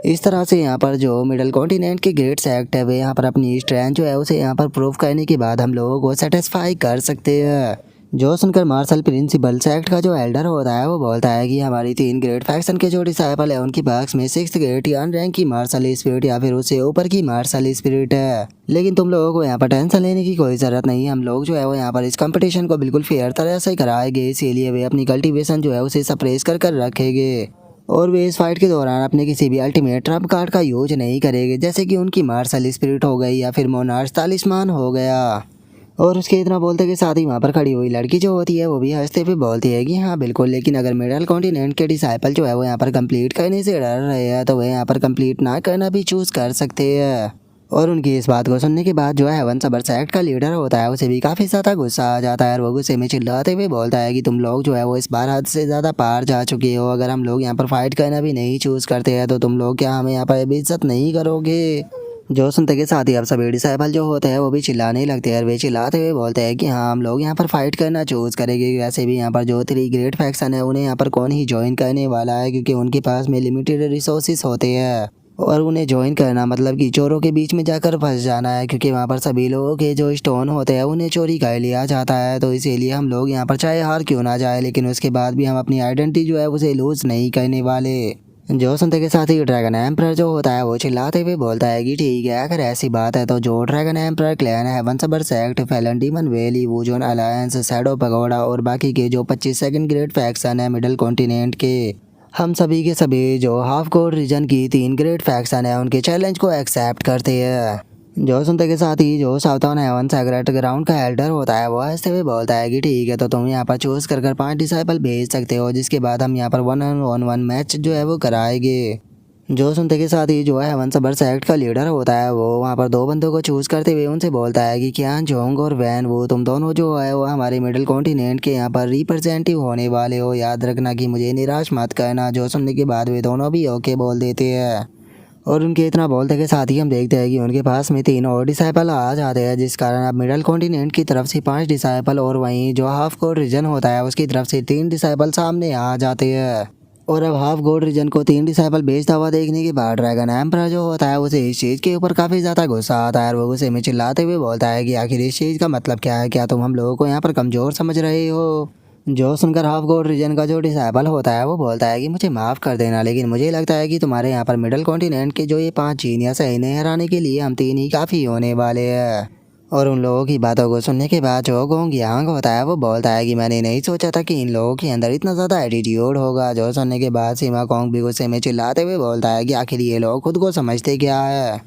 इस तरह से यहाँ पर जो मिडल कॉन्टिनेंट के ग्रेट सेक्ट है वे यहाँ पर अपनी स्ट्रेंथ जो है उसे यहाँ पर प्रूव करने के बाद हम लोगों को सेटिस्फाई कर सकते हैं। जो सुनकर मार्शल प्रिंसिपल सेक्ट का जो एल्डर होता है वो बोलता है कि हमारी 3 ग्रेट फैक्शन के जो डिसाइपल है उनकी पास में 6th ग्रेट या रैंक की मार्शल स्पिरिट या फिर उससे ऊपर की मार्शल स्पिरिट है। लेकिन तुम लोगों को यहाँ पर टेंशन लेने की कोई ज़रूरत नहीं है, हम लोग जो है वो यहाँ पर इस कंपटीशन को बिल्कुल फेयर तरह से कराएंगे, इसीलिए वे अपनी कल्टिवेशन जो है उसे सप्रेस कर रखेंगे। और वे इस फाइट के दौरान अपने किसी भी अल्टीमेट ट्रम्प कार्ड का यूज नहीं करेंगे, जैसे कि उनकी मार्शल स्पिरिट हो गई या फिर मोनार्च तालिस्मान हो गया। और उसके इतना बोलते के साथ ही वहाँ पर खड़ी हुई लड़की जो होती है वो भी हंसते हुए बोलती है कि हाँ बिल्कुल, लेकिन अगर मिडल कॉन्टिनेंट के डिसाइपल जो है वो यहाँ पर कंप्लीट करने से डर रहे हैं तो वह यहाँ पर कंप्लीट ना करना भी चूज़ कर सकते हैं। और उनकी इस बात को सुनने के बाद जो है हेवन सबर सेक्ट का लीडर होता है उसे भी काफ़ी ज़्यादा गुस्सा आ जाता है, और वो गुस्से में चिल्लाते हुए बोलता है कि तुम लोग जो है वो इस बार हद से ज़्यादा पार जा चुके हो। अगर हम लोग यहाँ पर फाइट करना भी नहीं चूज़ करते हैं तो तुम लोग क्या हमें यहाँ पर बेइज्जत नहीं करोगे। जो सुनते के साथ ही अब सभी डिसाइपल जो होते हैं वो भी चिल्लाने लगते हैं, और वे चिल्लाते हुए बोलते हैं कि हाँ हम लोग यहाँ पर फाइट करना चूज़ करेंगे। वैसे भी यहाँ पर जो 3 ग्रेट फैक्शन है उन्हें यहाँ पर कौन ही ज्वाइन करने वाला है, क्योंकि उनके पास में लिमिटेड रिसोर्सेज होते हैं, और उन्हें ज्वाइन करना मतलब कि चोरों के बीच में जाकर फंस जाना है, क्योंकि वहाँ पर सभी लोगों के जो स्टोन होते हैं उन्हें चोरी कर लिया जाता है। तो इसीलिए हम लोग यहाँ पर चाहे हार क्यों ना जाए लेकिन उसके बाद भी हम अपनी आइडेंटिटी जो है उसे लूज़ नहीं करने वाले। जो सुनते के साथ ही ड्रैगन एम्परर जो होता है वो चिल्लाते हुए बोलता है कि ठीक है, अगर ऐसी बात है तो जो ड्रैगन एम्परर क्लैन है, heaven sabre sect, fallen demon valley, वुजोन अलायंस, शैडो पगोड़ा और बाकी के जो 25 सेकंड ग्रेट फैक्शन है मिडल कॉन्टिनेंट के, हम सभी के सभी जो हाफ कोड रीजन की 3 ग्रेट फैक्शन है उनके चैलेंज को एक्सेप्ट करते हैं। जो सुनते के साथ ही जो साउथर्न हेवन सेक्रेट ग्राउंड का एल्डर होता है वो हंसते हुए बोलता है कि ठीक है, तो तुम यहाँ पर चूज कर 5 डिसाइपल भेज सकते हो, जिसके बाद हम यहाँ पर 1-on-1 मैच जो है वो कराएंगे। जो सुनते के साथ ही जो है हेवन सबर सेक्ट का लीडर होता है वो वहाँ पर 2 बंदों को चूज करते हुए उनसे बोलता है कि क्या जोंग और वैन, वो तुम दोनों जो है वो हमारे मिडिल कॉन्टिनेंट के यहाँ पर रिप्रेजेंटेटिव होने वाले हो, याद रखना कि मुझे निराश मत करना। जो सुनने के बाद वे दोनों भी ओके बोल देते हैं, और उनके इतना बोलते के साथ ही हम देखते हैं कि उनके पास में 3 और डिसाइपल आ जाते हैं, जिस कारण अब मिडल कॉन्टिनेंट की तरफ से 5 डिसाइपल और वहीं जो हाफ कोड रीजन होता है उसकी तरफ से 3 डिसाइपल सामने आ जाते हैं। और अब हाफ गोड रीजन को 3 डिसाइपल भेजता हुआ देखने के बाद ड्रैगन एम्परर जो होता है उसे इस चीज़ के ऊपर काफ़ी ज़्यादा गुस्सा आता है, और वो गुस्से में चिल्लाते हुए बोलता है कि आखिर इस चीज़ का मतलब क्या है, क्या तुम हम लोगों को यहाँ पर कमज़ोर समझ रहे हो। जो सुनकर हाफ गोड रीजन का जो डिसाइपल होता है वो बोलता है कि मुझे माफ़ कर देना, लेकिन मुझे लगता है कि तुम्हारे यहाँ पर मिडल कॉन्टिनेंट के जो ये 5 जीनियस है इन्हें हराने के लिए हम 3 ही काफ़ी होने वाले हैं। और उन लोगों की बातों को सुनने के बाद जो गोंग यांग होता है वो बोलता है कि मैंने नहीं सोचा था कि इन लोगों के अंदर इतना ज़्यादा एटीट्यूड होगा। जो सुनने के बाद सीमा कोंग भी गुस्से में चिल्लाते हुए बोलता है कि आखिर ये लोग खुद को समझते क्या है।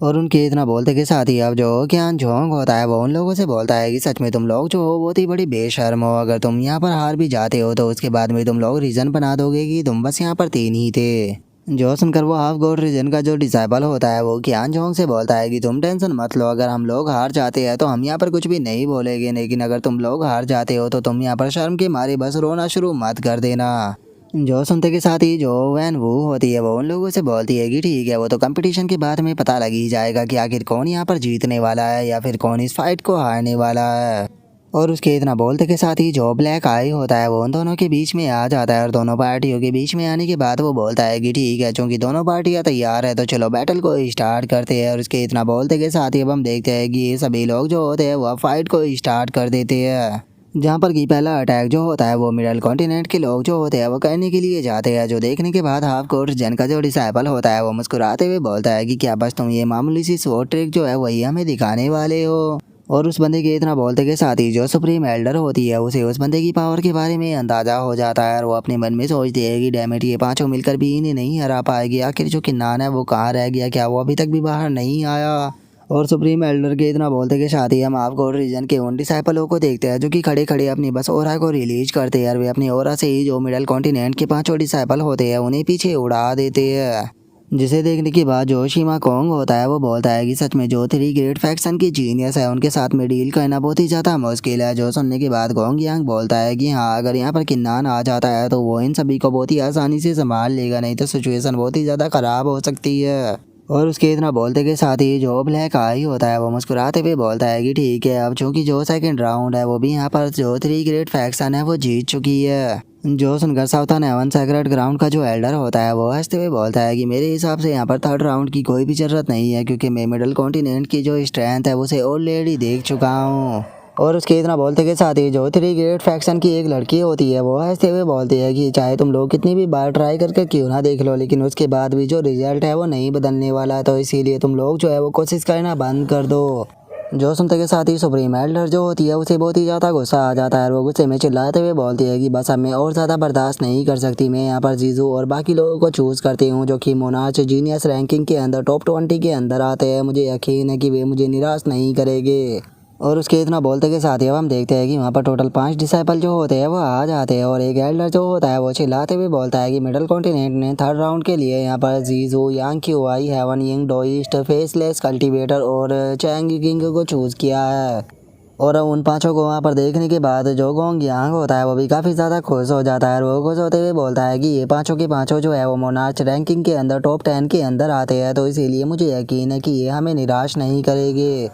और उनके इतना बोलते के साथ ही अब जो ज्ञान जोंग होता है वो उन लोगों से बोलता है कि सच में तुम लोग जो हो बहुत ही बड़ी बेशर्म हो। अगर तुम यहाँ पर हार भी जाते हो तो उसके बाद में तुम लोग रीज़न बना दोगे कि तुम बस यहाँ पर 3 ही थे। जो सुनकर वो हाफ गॉड रीजन का जो डिसाइबल होता है वो ज्ञान जोंग से बोलता है कि तुम टेंशन मत लो, अगर हम लोग हार जाते हैं तो हम यहाँ पर कुछ भी नहीं बोलेंगे, लेकिन अगर तुम लोग हार जाते हो तो तुम यहाँ पर शर्म के मारे बस रोना शुरू मत कर देना। जो सुनते के साथ ही जो वैन वो होती है वो उन लोगों से बोलती है कि ठीक है, वो तो कंपटीशन के बाद में पता लग ही जाएगा कि आखिर कौन यहाँ पर जीतने वाला है या फिर कौन इस फाइट को हारने वाला है। और उसके इतना बोलते के साथ ही जो ब्लैक आई होता है वो उन दोनों के बीच में आ जाता है और दोनों पार्टियों के बीच में आने के बाद वो बोलता है कि ठीक है, चूंकि दोनों पार्टियां तैयार है तो चलो बैटल को स्टार्ट करते हैं। और उसके इतना बोलते के साथ ही अब हम देखते हैं कि ये सभी लोग जो होते हैं वो फाइट को स्टार्ट कर देते हैं। जहाँ पर कि पहला अटैक जो होता है वो मिडल कॉन्टिनेंट के लोग जो होते हैं वो करने के लिए जाते हैं। जो देखने के बाद हाफ कोर्स जन का जो डिसाइपल होता है वो मुस्कुराते हुए बोलता है कि क्या बस तुम ये मामूली सी शॉर्ट ट्रिक जो है वही हमें दिखाने वाले हो। और उस बंदे के इतना बोलते के साथ ही जो सुप्रीम एल्डर होती है उसे उस बंदे की पावर के बारे में अंदाजा हो जाता है और वो अपने मन में सोचती है कि डैमेट ये पांचों मिलकर भी इन्हें नहीं हरा पाएगी। आखिर जो किन्नान है वो कहाँ रह गया, क्या वो अभी तक भी बाहर नहीं आया। और सुप्रीम एल्डर के इतना बोलते के साथ ही हम आपको रीजन के उन डिसाइपलों को देखते हैं जो कि खड़े खड़े अपनी बस ओरा को रिलीज करते हैं और वे अपनी ओरा से ही जो मिडल कॉन्टिनेंट के 5 डिसाइपल होते हैं उन्हें पीछे उड़ा देते हैं। जिसे देखने के बाद जो शिमा कोंग होता है वो बोलता है कि सच में जो 3 ग्रेट फैक्शन की जीनियस है उनके साथ में डील करना बहुत ही ज़्यादा मुश्किल है। जो सुनने के बाद गोंग यांग बोलता है कि हाँ, अगर यहाँ पर किन्नान आ जाता है तो वो इन सभी को बहुत ही आसानी से संभाल लेगा, नहीं तो सिचुएशन बहुत ही ज़्यादा ख़राब हो सकती है। और उसके इतना बोलते के साथ ही जो ब्लैक आई होता है वो मुस्कुराते हुए बोलता है कि ठीक है, अब चूंकि जो सेकंड राउंड है वो भी यहाँ पर जो 3 ग्रेट फैक्शन है वो जीत चुकी है। जो सुनकर साउथर्न हेवन सेक्रेट ग्राउंड का जो एल्डर होता है वो हंसते हुए बोलता है कि मेरे हिसाब से यहाँ पर 3rd राउंड की कोई भी ज़रूरत नहीं है, क्योंकि मैं मिडल कॉन्टिनेंट की जो स्ट्रेंथ है उसे ऑलरेडी देख चुका हूँ। और उसके इतना बोलते के साथ ही जो 3 ग्रेट फैक्शन की एक लड़की होती है वो हंसते हुए बोलती है कि चाहे तुम लोग कितनी भी बार ट्राई करके क्यों ना देख लो, लेकिन उसके बाद भी जो रिजल्ट है वो नहीं बदलने वाला है, तो इसीलिए तुम लोग जो है वो कोशिश करना बंद कर दो। जो सुनते के साथ ही सुप्रीम एल्डर जो होती है उसे बहुत ही ज़्यादा गुस्सा आ जाता है और वो गुस्से में चिल्लाते हुए बोलती है कि बस अब मैं और ज़्यादा बर्दाश्त नहीं कर सकती, मैं यहाँ पर जीजू और बाकी लोगों को चूज़ करती हूँ जो कि मोनार्च जीनियस रैंकिंग के अंदर टॉप 20 के अंदर आते हैं। मुझे यकीन है कि वे मुझे निराश नहीं करेंगे। और उसके इतना बोलते के साथ ही अब हम देखते हैं कि वहाँ पर टोटल 5 डिसाइपल जो होते हैं वो आ जाते हैं और एक एल्डर जो होता है वो चिल्लाते हुए बोलता है कि मिडल कॉन्टिनेंट ने 3rd राउंड के लिए यहाँ पर जीजू, Yang Qi, heaven young, Daoist, faceless cultivator और चैंग किंग को चूज़ किया है। और अब उन 5 को वहाँ पर देखने के बाद जो गोंग यांग होता है वो भी काफ़ी ज़्यादा खुश हो जाता है और वो खुश होते हुए बोलता है कि ये 5 के 5 जो है वो मोनार्च रैंकिंग के अंदर टॉप 10 के अंदर आते हैं, तो इसीलिए मुझे यकीन है कि ये हमें निराश नहीं करेंगे।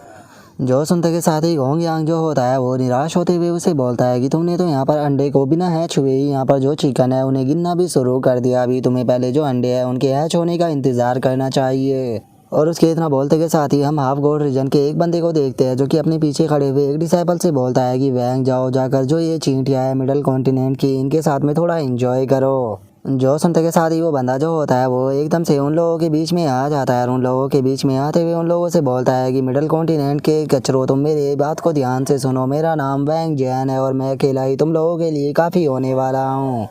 जो सुनते के साथ ही गोंग यांग जो होता है वो निराश होते हुए उसे बोलता है कि तुमने तो यहाँ पर अंडे को बिना हैच हुए ही यहाँ पर जो चिकन है उन्हें गिनना भी शुरू कर दिया, अभी तुम्हें पहले जो अंडे हैं उनके हैच होने का इंतज़ार करना चाहिए। और उसके इतना बोलते के साथ ही हम हाफ गॉड रीजन के एक बंदे को देखते हैं जो कि अपने पीछे खड़े हुए एक डिसाइपल से बोलता है कि वैंग जाओ, जाकर जो ये चींटियाँ है मिडल कॉन्टिनेंट की इनके साथ में थोड़ा एंजॉय करो। जो सुनते के साथ ही वो बंदा जो होता है वो एकदम से उन लोगों के बीच में आ जाता है और उन लोगों के बीच में आते हुए उन लोगों से बोलता है कि मिडल कॉन्टिनेंट के कचरो, तुम मेरी बात को ध्यान से सुनो, मेरा नाम वैंग जैन है और मैं अकेला ही तुम लोगों के लिए काफ़ी होने वाला हूँ।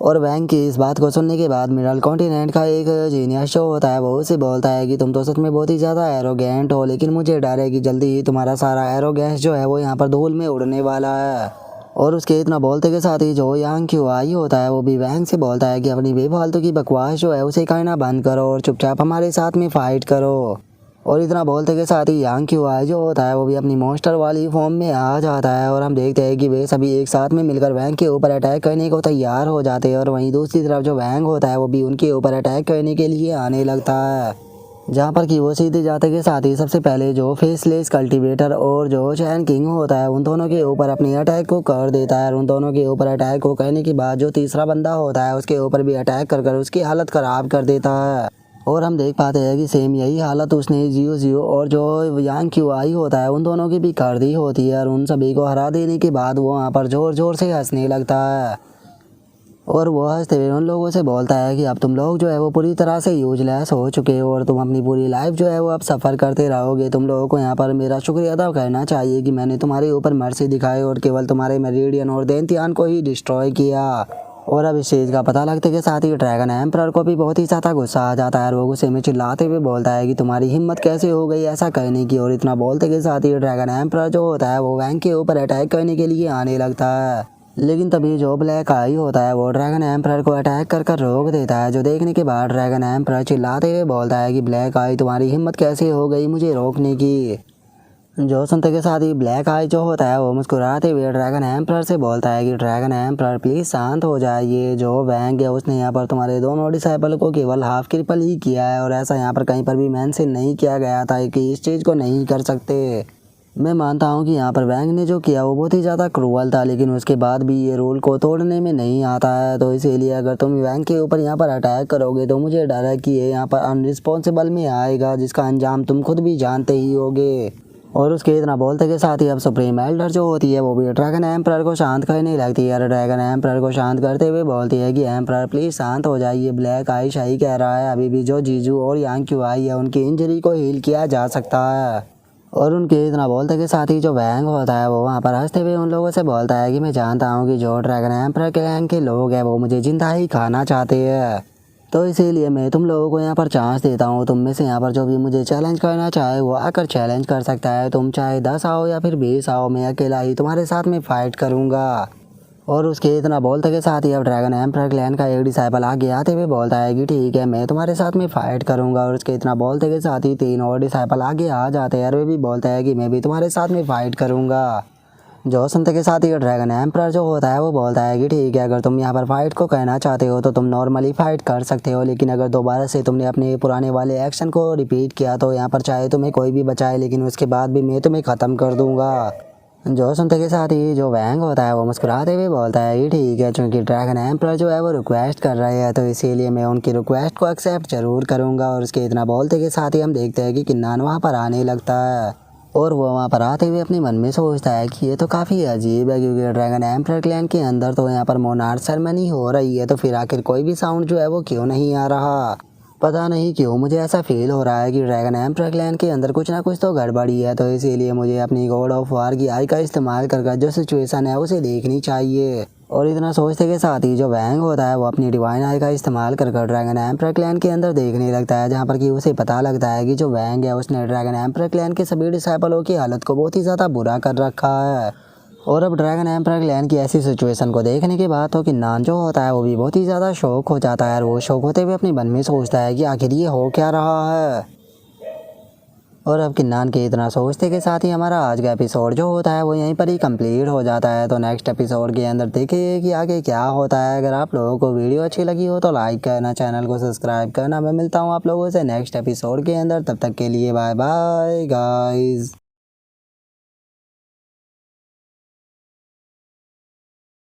और वैंग की इस बात को सुनने के बाद मिडल कॉन्टिनेंट का एक जीनियस शो होता है वो उसे बोलता है कि तुम तो सच में बहुत ही ज़्यादा एरोगेंट हो, लेकिन मुझे डर है कि जल्दी ही तुम्हारा सारा एरोगेंस जो है वो यहाँ पर धूल में उड़ने वाला है। और उसके इतना बोलते के साथ ही जो यांग क्यूआई होता है वो भी वैंग से बोलता है कि अपनी बेफालतू की बकवास जो है उसे करना बंद करो और चुपचाप हमारे साथ में फाइट करो। और इतना बोलते के साथ ही यांग क्यूआई जो होता है वो भी अपनी मॉन्स्टर वाली फॉर्म में आ जाता है और हम देखते हैं कि वे सभी एक साथ में मिलकर वैंग के ऊपर अटैक करने को तैयार हो जाते हैं और वहीं दूसरी तरफ जो वैंग होता है वो भी उनके ऊपर अटैक करने के लिए आने लगता है, जहाँ पर कि वो सीधे जाते के साथ ही सबसे पहले जो फेसलेस कल्टीवेटर और जो चैन किंग होता है उन दोनों के ऊपर अपनी अटैक को कर देता है और उन दोनों के ऊपर अटैक को करने के बाद जो तीसरा बंदा होता है उसके ऊपर भी अटैक कर उसकी हालत ख़राब कर देता है। और हम देख पाते हैं कि सेम यही हालत उसने जियो जियो और जो यांग क्यूआई होता है उन दोनों की भी कर दी होती है और उन सभी को हरा देने के बाद वो वहाँ पर ज़ोर ज़ोर से हंसने लगता है। और वो हंसते हुए उन लोगों से बोलता है कि अब तुम लोग जो है वो पूरी तरह से यूजलेस हो चुके हो और तुम अपनी पूरी लाइफ जो है वो अब सफ़र करते रहोगे। तुम लोगों को यहाँ पर मेरा शुक्रिया अदा करना चाहिए कि मैंने तुम्हारे ऊपर मर्सी दिखाई और केवल तुम्हारे मेरिडियन और देंतियान को ही डिस्ट्रॉय किया। और अब इस चीज़ का पता लगते के साथ ही ड्रैगन एम्परर को भी बहुत ही ज़्यादा गुस्सा आ जाता है और वो गुस्से में चिल्लाते हुए बोलता है कि तुम्हारी हिम्मत कैसे हो गई ऐसा कहने की। और इतना बोलते के साथ ही ड्रैगन एम्परर जो होता है वो वैंग के ऊपर अटैक करने के लिए आने लगता है। लेकिन तभी जो ब्लैक आई होता है वो ड्रैगन एम्परर को अटैक कर रोक देता है, जो देखने के बाद ड्रैगन एम्परर चिल्लाते हुए बोलता है कि ब्लैक आई तुम्हारी हिम्मत कैसे हो गई मुझे रोकने की। जो सुनते के साथ ही ब्लैक आई जो होता है वो मुस्कुराते हुए ड्रैगन एम्परर से बोलता है कि ड्रैगन एम्परर प्लीज़ शांत हो जाइए। जो वैंग है उसने यहाँ पर तुम्हारे दोनों डिसाइपल को केवल हाफ क्रिपल ही किया है और ऐसा यहाँ पर कहीं पर भी मेंशन नहीं किया गया था कि इस चीज़ को नहीं कर सकते। मैं मानता हूँ कि यहाँ पर वैंग ने जो किया वो बहुत ही ज़्यादा क्रूअल था, लेकिन उसके बाद भी ये रूल को तोड़ने में नहीं आता है। तो इसीलिए अगर तुम वैंग के ऊपर यहाँ पर अटैक करोगे तो मुझे डर है कि ये यहाँ पर अनरिस्पॉन्सिबल में आएगा, जिसका अंजाम तुम खुद भी जानते ही होगे। और उसके इतना बोलते के साथ ही अब सुप्रीम एल्डर जो होती है वो भी ड्रैगन एम्परर को शांत करने लगती है और ड्रैगन एम्परर को शांत करते हुए बोलती है कि एम्परर प्लीज़ शांत हो जाइए। ब्लैक आई सही कह रहा है, अभी भी जो जीजू और यांग क्यू आई है उनकी इंजरी को हील किया जा सकता है। और उनके इतना बोलते के साथ ही जो वैंग होता है वो वहाँ पर हंसते हुए उन लोगों से बोलता है कि मैं जानता हूँ कि जो ड्रैगन एम्परर क्लैन के लोग हैं वो मुझे जिंदा ही खाना चाहते हैं, तो इसीलिए मैं तुम लोगों को यहाँ पर चांस देता हूँ। तुम में से यहाँ पर जो भी मुझे चैलेंज करना चाहे वो आकर चैलेंज कर सकता है। तुम चाहे 10 आओ या फिर 20 आओ, मैं अकेला ही तुम्हारे साथ में फ़ाइट करूँगा। और उसके इतना बोलते के साथ ही अब ड्रैगन एम्परर क्लैन का एक डिसाइपल आगे आते हुए बोलता है कि ठीक है मैं तुम्हारे साथ में फ़ाइट करूँगा। और उसके इतना बोलते के साथ ही 3 और डिसाइपल आगे आ जाते हैं और वे भी बोलते हैं कि मैं भी तुम्हारे साथ में फ़ाइट करूँगा। जो सुनते के साथ ही ड्रैगन एम्परर जो होता है वो बोलता है कि ठीक है अगर तुम यहाँ पर फाइट को कहना चाहते हो तो तुम नॉर्मली फाइट कर सकते हो, लेकिन अगर दोबारा से तुमने अपने पुराने वाले एक्शन को रिपीट किया तो यहाँ पर चाहे तुम्हें कोई भी बचाए लेकिन उसके बाद भी मैं तुम्हें ख़त्म कर दूँगा। जो सुनते के साथ ही जो वैंग होता है वो मुस्कुराते हुए बोलता है कि ठीक है, चूँकि ड्रैगन एम्परर जो है वो रिक्वेस्ट कर रहे हैं तो इसीलिए मैं उनकी रिक्वेस्ट को एक्सेप्ट ज़रूर करूँगा। और उसके इतना बोलते के साथ ही हम देखते हैं कि किन्नान वहाँ पर आने लगता है और वो वहाँ पर आते हुए अपने मन में सोचता है कि ये तो काफ़ी अजीब है, क्योंकि ड्रैगन एम्परर क्लैन के अंदर तो यहाँ पर मोनार्क सेरेमनी हो रही है तो फिर आखिर कोई भी साउंड जो है वो क्यों नहीं आ रहा। पता नहीं क्यों मुझे ऐसा फील हो रहा है कि ड्रैगन एम्परर क्लैन के अंदर कुछ ना कुछ तो गड़बड़ी है, तो इसीलिए मुझे अपनी गॉड ऑफ वार की आई का इस्तेमाल कर जो सिचुएशन है उसे देखनी चाहिए। और इतना सोचते के साथ ही जो वैंग होता है वो अपनी डिवाइन आई का इस्तेमाल कर ड्रैगन एम्परर क्लैन के अंदर देखने लगता है, जहाँ पर कि उसे पता लगता है कि जो वैंग है उसने ड्रैगन एम्परर क्लैन के सभी डिसाइपलों की हालत को बहुत ही ज़्यादा बुरा कर रखा है। और अब ड्रैगन एम्परर क्लैन की ऐसी सिचुएशन को देखने के बाद तो किन्नान जो होता है वो भी बहुत ही ज़्यादा शौक हो जाता है और वो शौक होते हुए अपने मन में सोचता है कि आखिर ये हो क्या रहा है। और अब किन्नान के इतना सोचते के साथ ही हमारा आज का एपिसोड जो होता है वो यहीं पर ही कंप्लीट हो जाता है। तो नेक्स्ट एपिसोड के अंदर देखिए कि आगे क्या होता है। अगर आप लोगों को वीडियो अच्छी लगी हो तो लाइक करना, चैनल को सब्सक्राइब करना। मैं मिलता हूँ आप लोगों से नेक्स्ट एपिसोड के अंदर, तब तक के लिए बाय बाय गाइज़।